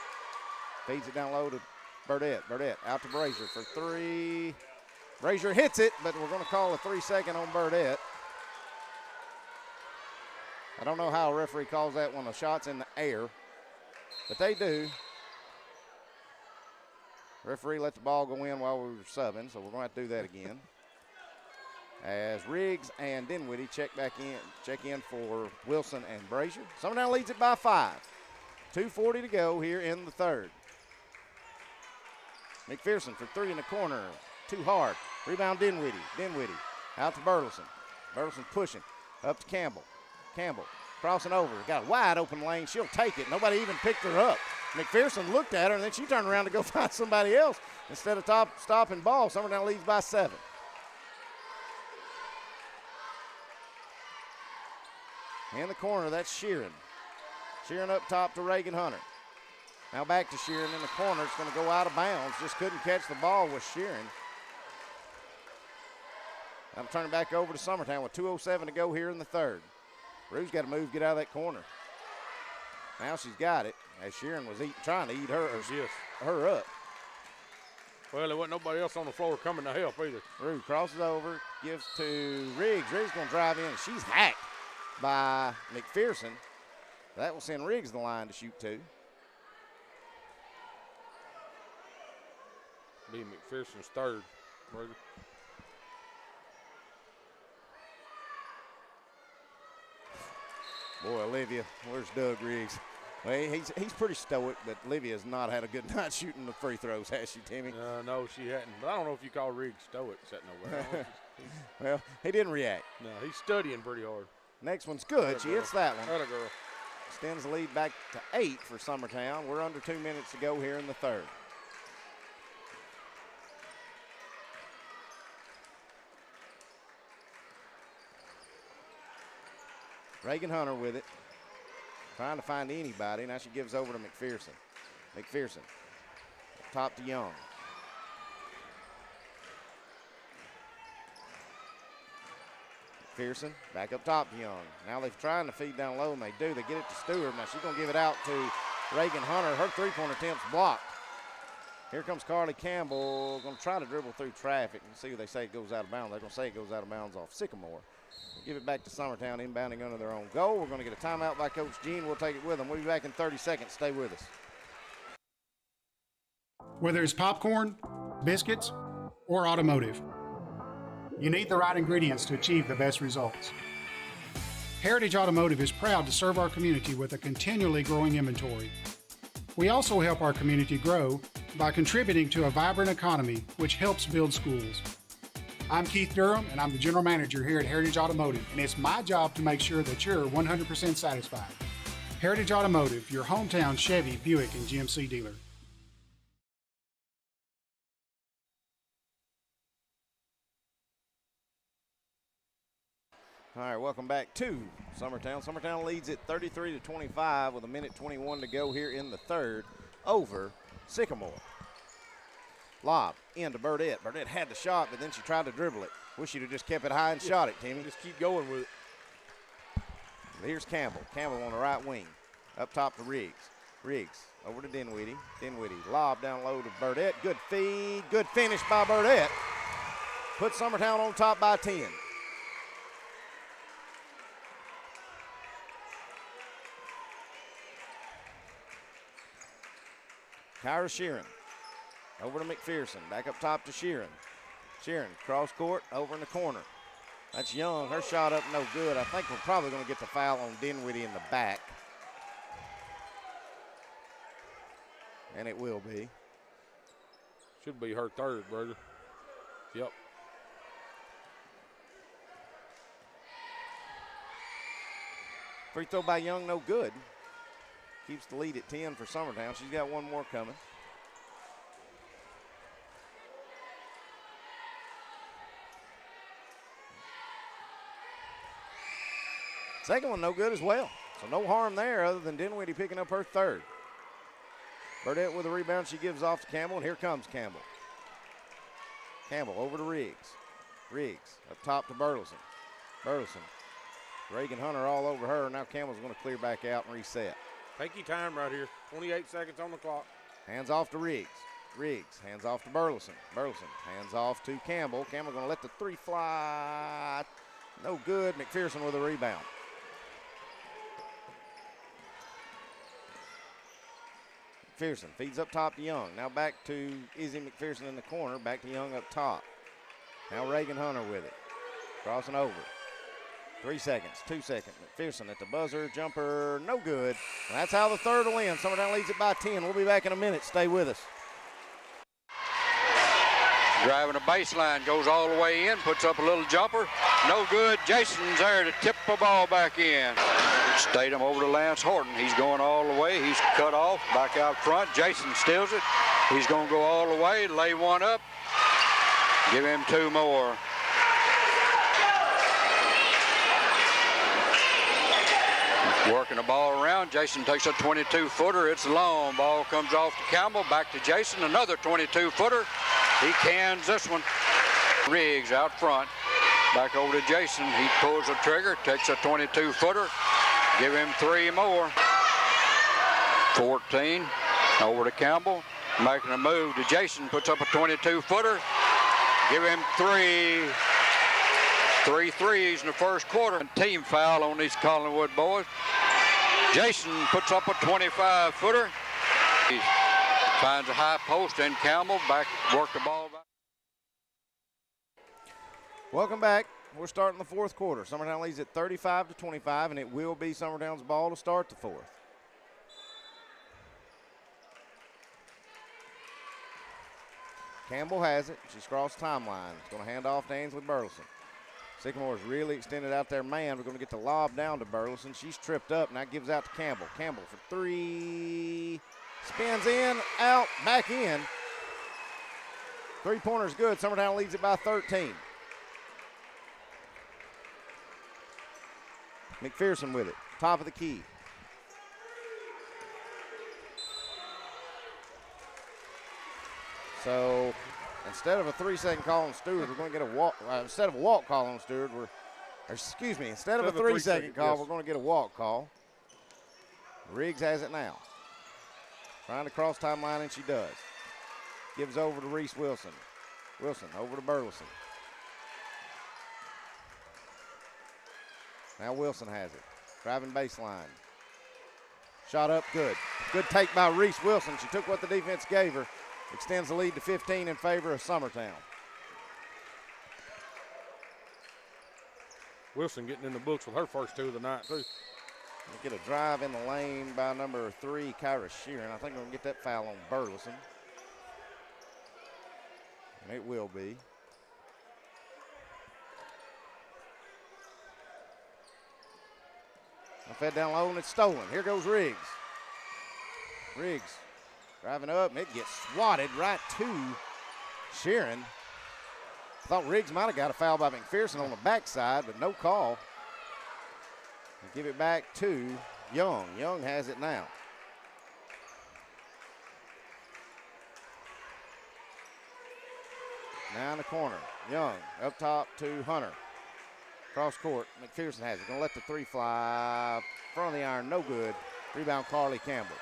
Feeds it down low to Burdette. Burdette out to Brazier for three. Brazier hits it, but we're gonna call a 3-second on Burdette. I don't know how a referee calls that when the shot's in the air, but they do. Referee let the ball go in while we were subbing, so we're going to have to do that again. As Riggs and Dinwiddie check in for Wilson and Brazier. Summertown leads it by 5. 2:40 to go here in the third. McPherson for three in the corner. Too hard. Rebound Dinwiddie. Dinwiddie out to Burleson. Burleson pushing up to Campbell. Campbell crossing over. Got a wide open lane. She'll take it. Nobody even picked her up. McPherson looked at her, and then she turned around to go find somebody else. Instead of stopping ball, Summertown leads by 7. In the corner, that's Sheeran. Sheeran up top to Reagan Hunter. Now back to Sheeran in the corner. It's going to go out of bounds. Just couldn't catch the ball with Sheeran. I'm turning back over to Summertown with 2:07 to go here in the third. Rue's got to move, get out of that corner. Now she's got it, as Sheeran was trying to eat her up. Well, there wasn't nobody else on the floor coming to help either. Rue crosses over, gives to Riggs. Riggs going to drive in, and she's hacked by McPherson. That will send Riggs the line to shoot 2. Be McPherson's third. Boy, Olivia, where's Doug Riggs? Well, he's pretty stoic, but Olivia's not had a good night shooting the free throws, has she, Timmy? No, she hadn't. But I don't know if you call Riggs stoic sitting over there. Well, he didn't react. No, he's studying pretty hard. Next one's good. She hits that one. Atta girl. Extends the lead back to 8 for Summertown. We're under 2 minutes to go here in the third. Reagan Hunter with it. Trying to find anybody. Now she gives over to McPherson. McPherson. Top to Young. McPherson back up top to Young. Now they're trying to feed down low, and they do. They get it to Stewart. Now she's going to give it out to Reagan Hunter. Her three-point attempt's blocked. Here comes Carly Campbell. Going to try to dribble through traffic and see who they say it goes out of bounds. They're going to say it goes out of bounds off Sycamore. Give it back to Summertown, inbounding under their own goal. We're going to get a timeout by Coach Gene. We'll take it with them. We'll be back in 30 seconds. Stay with us. Whether it's popcorn, biscuits, or automotive, you need the right ingredients to achieve the best results. Heritage Automotive is proud to serve our community with a continually growing inventory. We also help our community grow by contributing to a vibrant economy, which helps build schools. I'm Keith Durham, and I'm the General Manager here at Heritage Automotive, and it's my job to make sure that you're 100% satisfied. Heritage Automotive, your hometown Chevy, Buick, and GMC dealer. All right, welcome back to Summertown. Summertown leads it 33-25 with 1:21 to go here in the third over Sycamore. Lob into Burdette. Burdette had the shot, but then she tried to dribble it. Wish she'd have just kept it high and shot it, Timmy. Just keep going with it. Here's Campbell. Campbell on the right wing. Up top to Riggs. Riggs over to Dinwiddie. Dinwiddie lob down low to Burdette. Good feed. Good finish by Burdette. Puts Summertown on top by 10. Kyra Sheeran over to McPherson. Back up top to Sheeran. Sheeran cross court over in the corner. That's Young. Her shot up no good. I think we're probably going to get the foul on Dinwiddie in the back. And it will be. Should be her third, brother. Yep. Free throw by Young, no good. Keeps the lead at 10 for Summertown. She's got one more coming. Second one no good as well. So no harm there other than Dinwiddie picking up her third. Burdette with a rebound she gives off to Campbell, and here comes Campbell. Campbell over to Riggs. Riggs up top to Burleson. Burleson. Reagan Hunter all over her. Now Campbell's going to clear back out and reset. Take your time right here. 28 seconds on the clock. Hands off to Riggs. Riggs hands off to Burleson. Burleson hands off to Campbell. Campbell going to let the three fly. No good. McPherson with a rebound. McPherson feeds up top to Young. Now back to Izzy McPherson in the corner. Back to Young up top. Now Reagan Hunter with it. Crossing over. 3 seconds, 2 seconds. McPherson at the buzzer. Jumper, no good. And that's how the third will end. Summertown leads it by 10. We'll be back in a minute. Stay with us. Driving a baseline, goes all the way in, puts up a little jumper. No good. Jason's there to tip the ball back in. Statham over to Lance Horton. He's going all the way. He's cut off, back out front. Jason steals it. He's going to go all the way, lay one up. Give him two more. Working the ball around. Jason takes a 22-footer. It's long. Ball comes off to Campbell. Back to Jason. Another 22-footer. He cans this one. Riggs out front. Back over to Jason. He pulls the trigger. Takes a 22-footer. Give him three more. 14. Over to Campbell. Making a move to Jason. Puts up a 22-footer. Give him three. 3 threes in the first quarter. Team foul on these Collinwood boys. Jason puts up a 25-footer. He finds a high post, and Campbell back, work the ball back. Welcome back. We're starting the fourth quarter. Summertown leads at 35-25, and it will be Summertown's ball to start the fourth. Campbell has it. She's crossed timeline. It's going to hand off to Ainsley Burleson. Sycamore's really extended out their man. We're going to get the lob down to Burleson. She's tripped up, and that gives out to Campbell. Campbell for three. Spins in, out, back in. Three-pointer's good. Summertown leads it by 13. McPherson with it. Top of the key. So instead of a 3-second call on Stewart, we're going to get a walk. Instead of a walk call on Stewart, instead of a 3-second call, yes, we're going to get a walk call. Riggs has it now. Trying to cross timeline, and she does. Gives over to Reese Wilson. Wilson over to Burleson. Now Wilson has it. Driving baseline. Shot up, good. Good take by Reese Wilson. She took what the defense gave her. Extends the lead to 15 in favor of Summertown. Wilson getting in the books with her first two of the night, too. We'll get a drive in the lane by number 3, Kyra Sheeran. I think we're going to get that foul on Burleson. And it will be. Fed down low, and it's stolen. Here goes Riggs. Riggs driving up, and it gets swatted right to Sheeran. Thought Riggs might have got a foul by McPherson on the backside, but no call. Give it back to Young. Young has it now. Now in the corner. Young up top to Hunter. Cross court. McPherson has it. Going to let the three fly. Front of the iron. No good. Rebound Carly Campbell.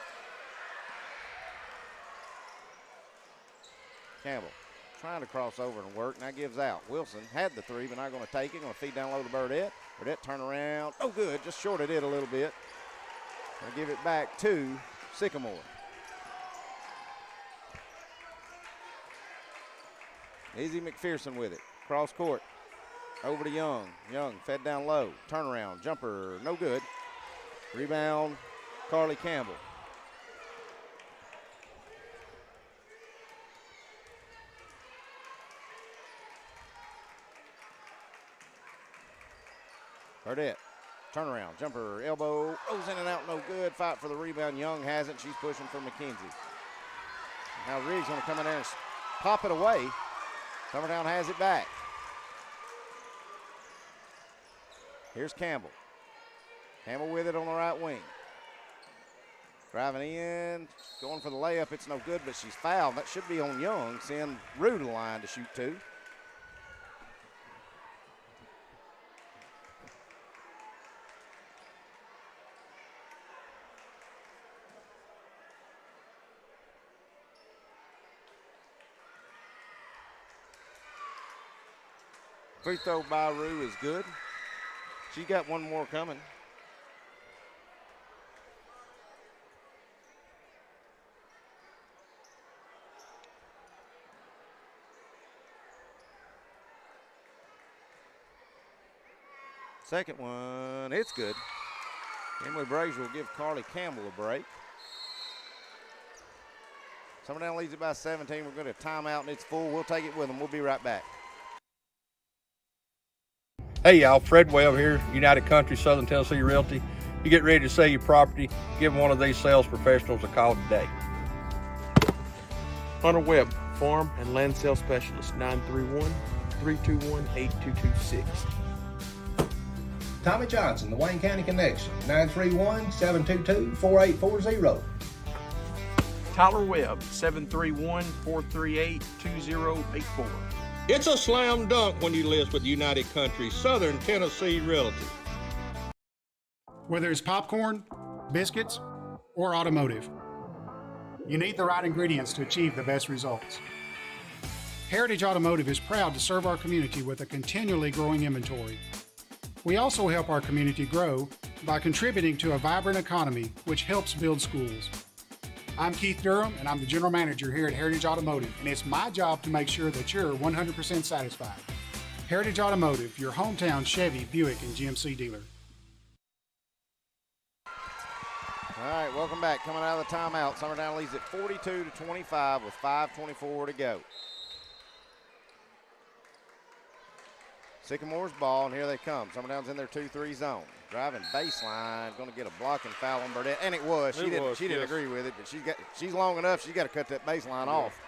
Campbell trying to cross over and work. Now gives out. Wilson had the three, but not going to take it. Going to feed down low to Burdette. Burdette turn around. Oh, good. Just shorted it a little bit. Going to give it back to Sycamore. Easy McPherson with it. Cross court. Over to Young. Young fed down low. Turnaround. Jumper. No good. Rebound Carly Campbell. Burdette, turnaround, jumper, elbow, goes in and out, no good. Fight for the rebound. Young has it. She's pushing for McKenzie. Now Riggs going to come in there and pop it away. Summertown has it back. Here's Campbell. Campbell with it on the right wing. Driving in, going for the layup. It's no good, but she's fouled. That should be on Young. Send Rue to the line to shoot two. Free throw by Rue is good. She got one more coming. Second one, it's good. Emily Brazier will give Carly Campbell a break. Summertown leads it by 17. We're going to timeout and it's full. We'll take it with them. We'll be right back. Hey y'all, Fred Webb here, United Country Southern Tennessee Realty. You get ready to sell your property, give one of these sales professionals a call today. Hunter Webb, Farm and Land Sales Specialist, 931-321-8226. Tommy Johnson, the Wayne County Connection, 931-722-4840. Tyler Webb, 731-438-2084. It's a slam dunk when you list with United Country Southern Tennessee Realty. Whether it's popcorn, biscuits, or automotive, you need the right ingredients to achieve the best results. Heritage Automotive is proud to serve our community with a continually growing inventory. We also help our community grow by contributing to a vibrant economy, which helps build schools. I'm Keith Durham, and I'm the General Manager here at Heritage Automotive, and it's my job to make sure that you're 100% satisfied. Heritage Automotive, your hometown Chevy, Buick, and GMC dealer. All right, welcome back. Coming out of the timeout, Summertown leads at 42-25 with 5:24 to go. Sycamore's ball, and here they come. Summertown's in their 2-3 zone. Driving baseline, going to get a blocking foul on Burdette, and it was. She didn't agree with it, but she's long enough. She's got to cut that baseline off.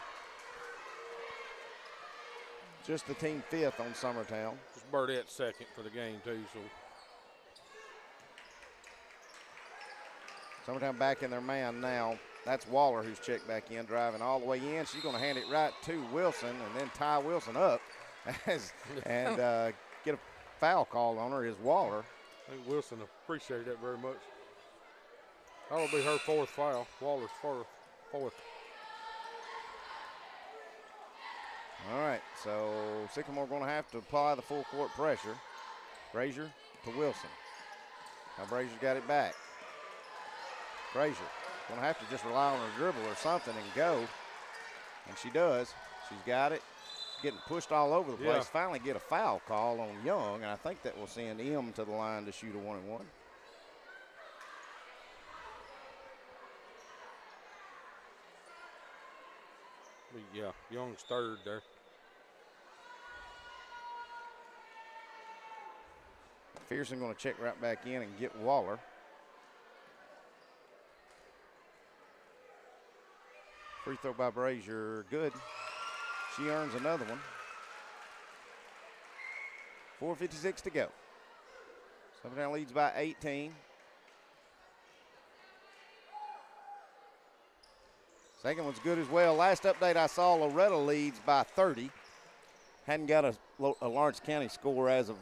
Just the team fifth on Summertown. Just Burdette second for the game too. So Summertown back in their man now. That's Waller who's checked back in, driving all the way in. She's going to hand it right to Wilson and then tie Wilson up and get a foul call on her is Waller. I think Wilson appreciated that very much. That'll be her fourth foul. Waller's fourth. All right, so Sycamore going to have to apply the full court pressure. Brazier to Wilson. Now Brazier's got it back. Brazier going to have to just rely on her dribble or something and go. And she does. She's got it. Getting pushed all over the place. Yeah. Finally get a foul call on Young, and I think that will send M to the line to shoot a 1-and-1. Yeah, Young's third there. McPherson going to check right back in and get Waller. Free throw by Brazier, good. She earns another one. 4:56 to go. Summertown leads by 18. Second one's good as well. Last update I saw, Loretta leads by 30. Hadn't got a Lawrence County score as of,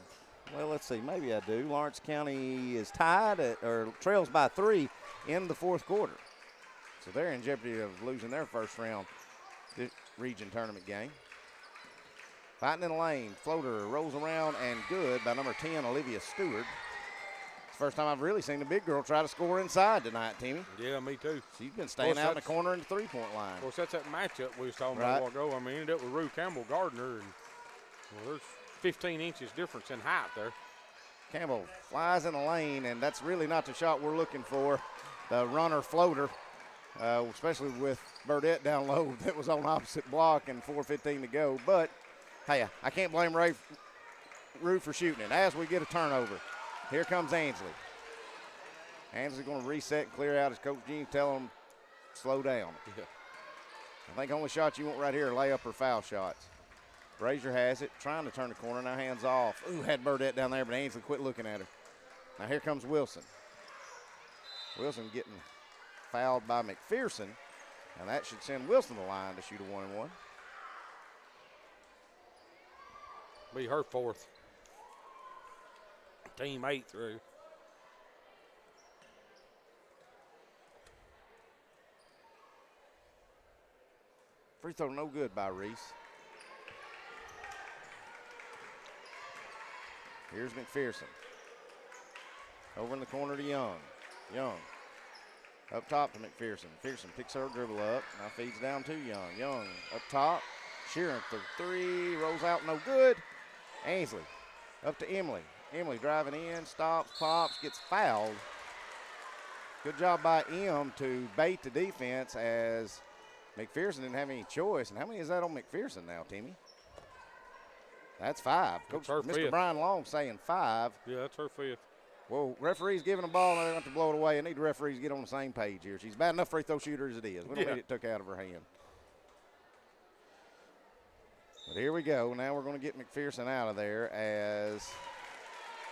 well, let's see, maybe I do. Lawrence County is tied or trails by 3 in the fourth quarter. So they're in jeopardy of losing their first round region tournament game. Fighting in the lane, floater rolls around and good by number 10, Olivia Stewart. It's the first time I've really seen the big girl try to score inside tonight, Timmy. Yeah, me too. She's been staying out in the corner in the three-point line. Of course, that's that matchup we was talking about a while ago. I mean, ended up with Rue Campbell Gardner, and there's 15 inches difference in height there. Campbell flies in the lane, and that's really not the shot we're looking for. The runner floater, especially with Burdette down low that was on opposite block and 4:15 to go. But, hey, I can't blame Rue for shooting it. As we get a turnover, here comes Ansley. Ansley's going to reset and clear out as Coach Jeans telling him slow down. Yeah. I think only shots you want right here are layup or foul shots. Brazier has it, trying to turn the corner, now hands off. Ooh, had Burdette down there, but Ansley quit looking at her. Now here comes Wilson. Wilson getting fouled by McPherson, and that should send Wilson to the line to shoot a 1-and-1. Be her fourth. Team 8 through. Free throw no good by Reese. Here's McPherson. Over in the corner to Young. Young up top to McPherson. McPherson picks her dribble up. Now feeds down to Young. Young up top. Sheeran for 3. Rolls out no good. Ansley up to Emily. Emily driving in. Stops, pops, gets fouled. Good job by M to bait the defense as McPherson didn't have any choice. And how many is that on McPherson now, Timmy? That's 5. Coach Mr. Fifth. Brian Long saying 5. Yeah, that's her 5th. Well, referee's giving the ball, and they want to blow it away. I need the referees to get on the same page here. She's bad enough free throw shooter as it is. We don't need it took out of her hand. But here we go. Now we're going to get McPherson out of there as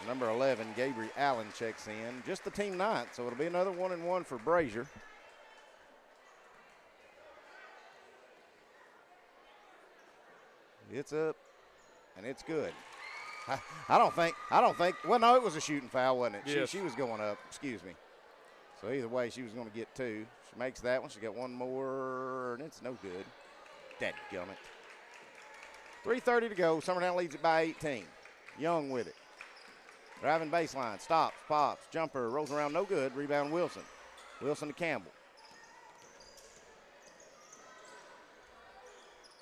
number 11, Gabriel Allen, checks in. Just the team 9th, so it'll be another 1-and-1 for Brazier. It's up, and it's good. I don't think, well, no, it was a shooting foul, wasn't it? Yes. She was going up, excuse me. So either way, she was going to get 2. She makes that one. She got one more, and it's no good. Dadgummit. 3:30 to go. Summertown leads it by 18. Young with it. Driving baseline, stops, pops, jumper, rolls around, no good. Rebound Wilson. Wilson to Campbell.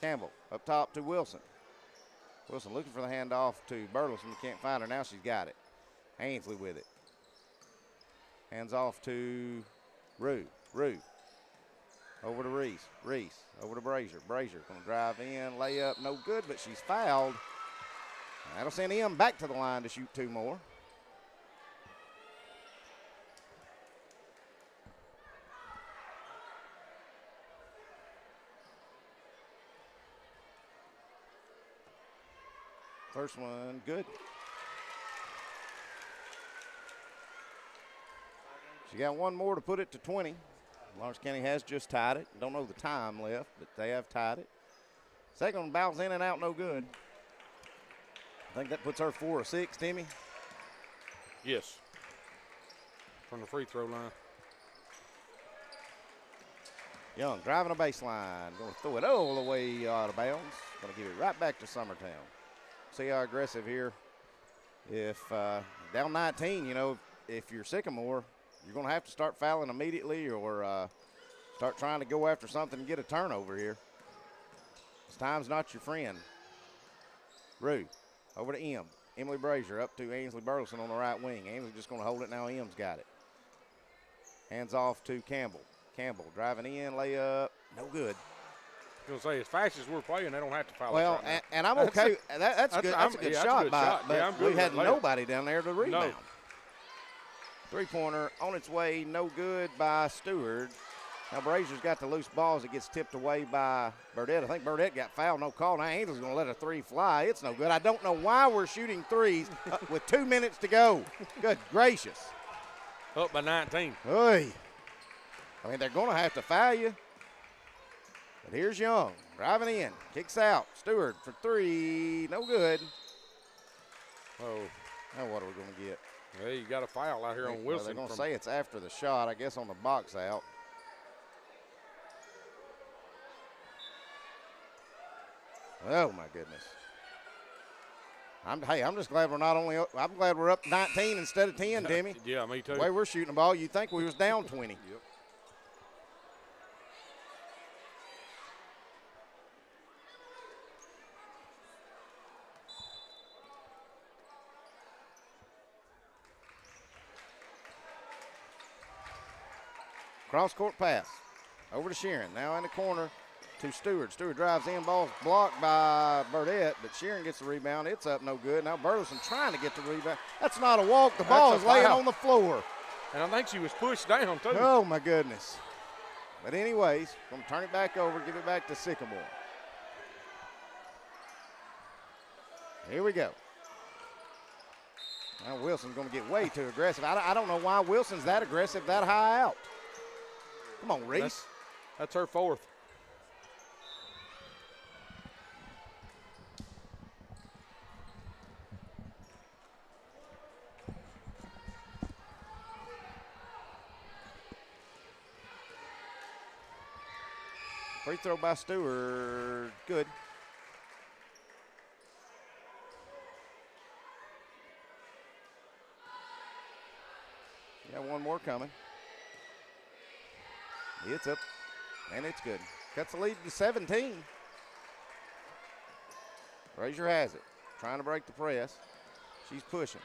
Campbell up top to Wilson. Wilson looking for the handoff to Burleson. Can't find her. Now she's got it. Ainsley with it. Hands off to Rue. Rue. Over to Reese. Reese. Over to Brazier. Brazier going to drive in. Layup. No good, but she's fouled. That'll send him back to the line to shoot 2 more. First one, good. She got one more to put it to 20. Lawrence County has just tied it. Don't know the time left, but they have tied it. Second one bounces in and out, no good. I think that puts her 4 or 6, Timmy. Yes. From the free throw line. Young driving a baseline. Going to throw it all the way out of bounds. Going to give it right back to Summertown. See how aggressive here. If down 19, you know, if you're Sycamore, you're going to have to start fouling immediately or start trying to go after something and get a turnover here. This time's not your friend. Rue over to M. Emily Brazier up to Ainsley Burleson on the right wing. Ainsley just going to hold it now. M's got it. Hands off to Campbell. Campbell driving in, layup, no good. I was going to say, as fast as we're playing, they don't have to foul us well, right and I'm okay. That's good. That's a good shot by, but we had nobody down there to rebound. No. Three-pointer on its way, no good by Stewart. Now Brazier's got the loose ball as it gets tipped away by Burdett. I think Burdett got fouled, no call. Now Ainsley's going to let a three fly. It's no good. I don't know why we're shooting threes with 2 minutes to go. Good gracious. Up by 19. Oy. I mean, they're going to have to foul you. But here's Young driving in, kicks out. Stewart for three, no good. Oh. Now what are we going to get? Hey, you got a foul out here on Wilson. They're going to say it's after the shot, I guess, on the box out. Oh my goodness! I'm just glad we're not only. I'm glad we're up 19 instead of 10, Timmy. Yeah, me too. The way we're shooting the ball, you'd think we was down 20. Yep. Cross court pass over to Sheeran. Now in the corner to Stewart. Stewart drives in, ball's blocked by Burdett, but Sheeran gets the rebound. It's up no good. Now Burleson trying to get the rebound. That's not a walk. The ball is laying on the floor. And I think she was pushed down too. Oh my goodness. But anyways, going to turn it back over, give it back to Sycamore. Here we go. Now Wilson's going to get way too aggressive. I don't know why Wilson's that aggressive that high out. Come on, Reese. That's her fourth. Free throw by Stewart. Good. Got one more coming. It's up, and it's good. Cuts the lead to 17. Brazier has it. Trying to break the press. She's pushing.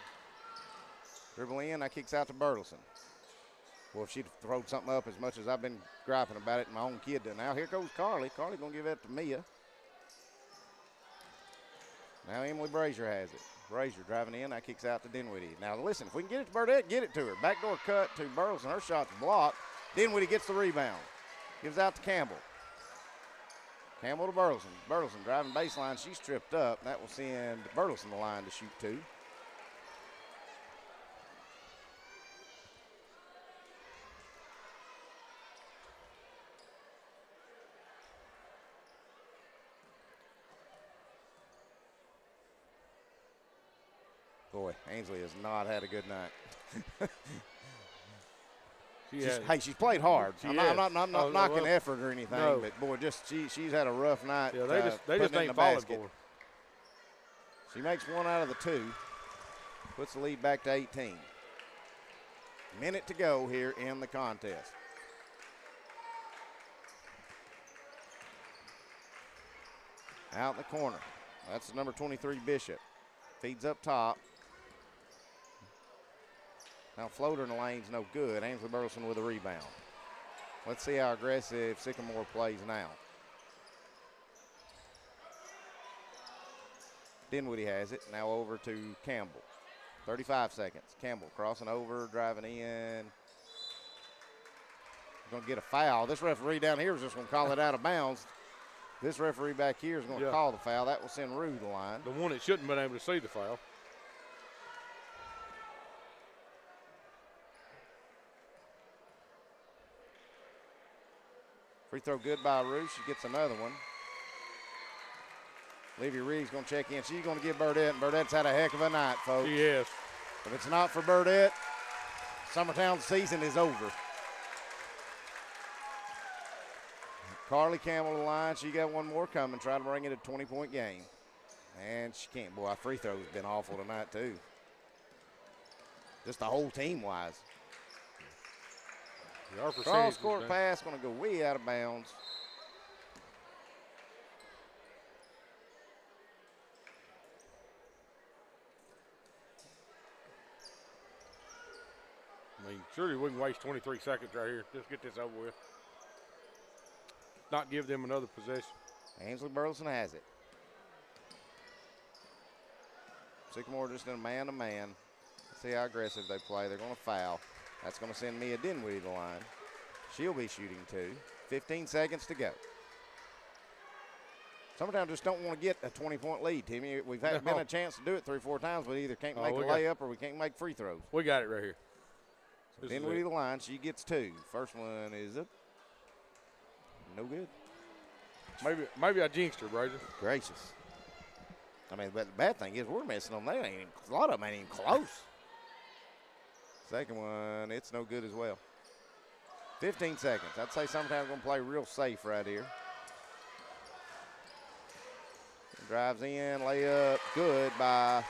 Dribble in, that kicks out to Burleson. Well, if she'd thrown something up as much as I've been griping about it, my own kid did. Now here goes Carly. Carly going to give that to Mia. Now Emily Brazier has it. Brazier driving in, that kicks out to Dinwiddie. Now listen, if we can get it to Burdett, get it to her. Backdoor cut to Burleson. Her shot's blocked. Dinwiddie gets the rebound. Gives out to Campbell. Campbell to Burleson. Burleson driving baseline. She's tripped up. That will send Burleson the line to shoot two. Boy, Ainsley has not had a good night. She's played hard. I'm not knocking effort or anything, but boy, she's had a rough night. Yeah, they just ain't falling for her. She makes one out of the two, puts the lead back to 18. Minute to go here in the contest. Out in the corner, that's the number 23 Bishop. Feeds up top. Now floater in the lane's no good. Ainsley Burleson with a rebound. Let's see how aggressive Sycamore plays now. Dinwiddie has it. Now over to Campbell. 35 seconds. Campbell crossing over, driving in. Going to get a foul. This referee down here is just going to call it out of bounds. This referee back here is going to call the foul. That will send Rue to the line. The one that shouldn't have been able to see the foul. Free throw good by Rue. She gets another one. Livy Reed's going to check in. She's going to give Burdett, and Burdett's had a heck of a night, folks. She is. If it's not for Burdett, Summertown's season is over. Carly Campbell to the line. She got one more coming, trying to bring it a 20-point game. And she can't. Boy, our free throw's been awful tonight, too. Just the whole team-wise. Cross-court pass going to go way out of bounds. I mean, surely we can waste 23 seconds right here. Just get this over with. Not give them another possession. Ainsley Burleson has it. Sycamore just in a man-to-man. See how aggressive they play. They're going to foul. That's going to send Mia Dinwiddie to the line. She'll be shooting 2. 15 seconds to go. Sometimes just don't want to get a 20-point lead, Timmy. We've had been a chance to do it 3 or 4 times, but either can't make a layup or we can't make free throws. We got it right here. Dinwiddie the line. She gets 2. First one is up. No good. Maybe I jinxed her, Brazier. Gracious. I mean, but the bad thing is we're missing them. A lot of them ain't even close. Second one, it's no good as well. 15 seconds. I'd say Summertown's going to play real safe right here. Drives in, layup, good by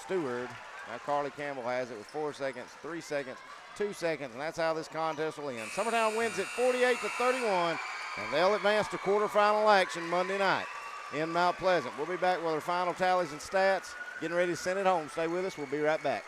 Stewart. Now Carly Campbell has it with 4 seconds, 3 seconds, 2 seconds, and that's how this contest will end. Summertown wins it 48-31, and they'll advance to quarterfinal action Monday night in Mount Pleasant. We'll be back with our final tallies and stats. Getting ready to send it home. Stay with us. We'll be right back.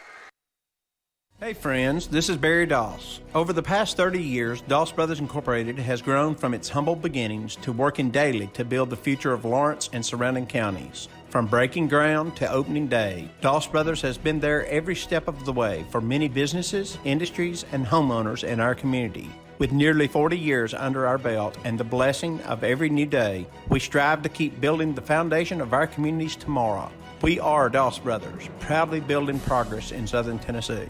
Hey friends, this is Barry Doss. Over the past 30 years, Doss Brothers Incorporated has grown from its humble beginnings to working daily to build the future of Lawrence and surrounding counties. From breaking ground to opening day, Doss Brothers has been there every step of the way for many businesses, industries, and homeowners in our community. With nearly 40 years under our belt and the blessing of every new day, we strive to keep building the foundation of our communities tomorrow. We are Doss Brothers, proudly building progress in Southern Tennessee.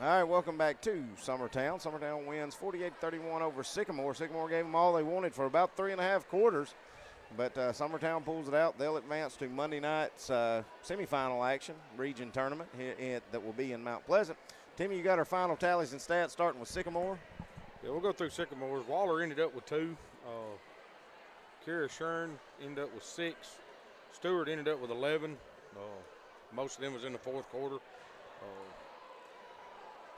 All right, welcome back to Summertown. Summertown wins 48-31 over Sycamore. Sycamore gave them all they wanted for about 3.5 quarters, but Summertown pulls it out. They'll advance to Monday night's semifinal action, region tournament that will be in Mount Pleasant. Timmy, you got our final tallies and stats starting with Sycamore? Yeah, we'll go through Sycamore's. Waller ended up with 2. Kira Shern ended up with 6. Stewart ended up with 11. Most of them was in the 4th quarter.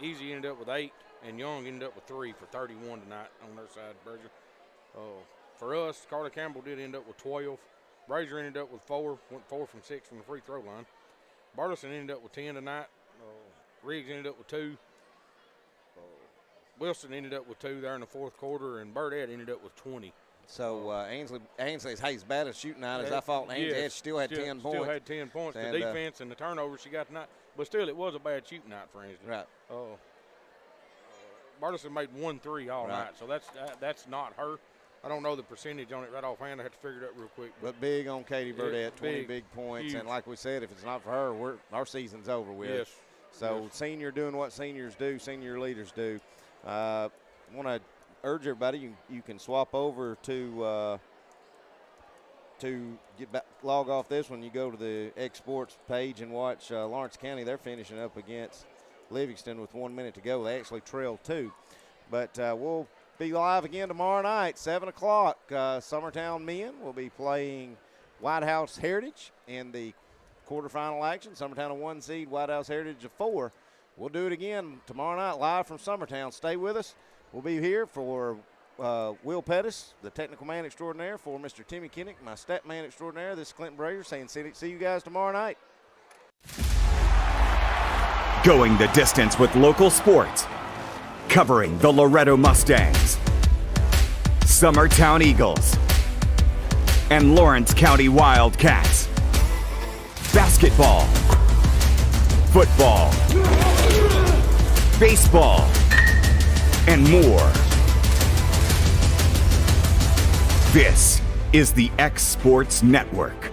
Easy ended up with 8, and Young ended up with 3 for 31 tonight on their side, Brazier. For us, Carter Campbell did end up with 12. Brazier ended up with 4, went 4 from 6 from the free throw line. Bartleston ended up with 10 tonight. Riggs ended up with 2. Wilson ended up with 2 there in the 4th quarter, and Burdett ended up with 20. So Ainsley's as bad as shooting night as I thought. Ainsley still had 10 points. Still had 10 points. And the defense and the turnovers she got tonight. But still, it was a bad shooting night for Ainsley. Right. Bartleston made 1 3 all night, so that's not her. I don't know the percentage on it right offhand. I have to figure it out real quick. But big on Katie Burdett, 20 big points. Huge. And like we said, if it's not for her, our season's over with. Yes. So senior doing what seniors do, senior leaders do. I want to urge everybody, you can swap over to log off this one. You go to the Exports page and watch Lawrence County. They're finishing up against Livingston with 1 minute to go. They actually trail 2. But we'll be live again tomorrow night, 7 o'clock. Summertown men will be playing White House Heritage in the quarterfinal action. Summertown a 1 seed, White House Heritage a 4. We'll do it again tomorrow night live from Summertown. Stay with us. We'll be here for Will Pettis, the technical man extraordinaire, for Mr. Timmy Kinnick, my stat man extraordinaire. This is Clinton Brazier saying see you guys tomorrow night. Going the distance with local sports. Covering the Loretto Mustangs, Summertown Eagles, and Lawrence County Wildcats. Basketball, football, baseball, and more. This is the X Sports Network.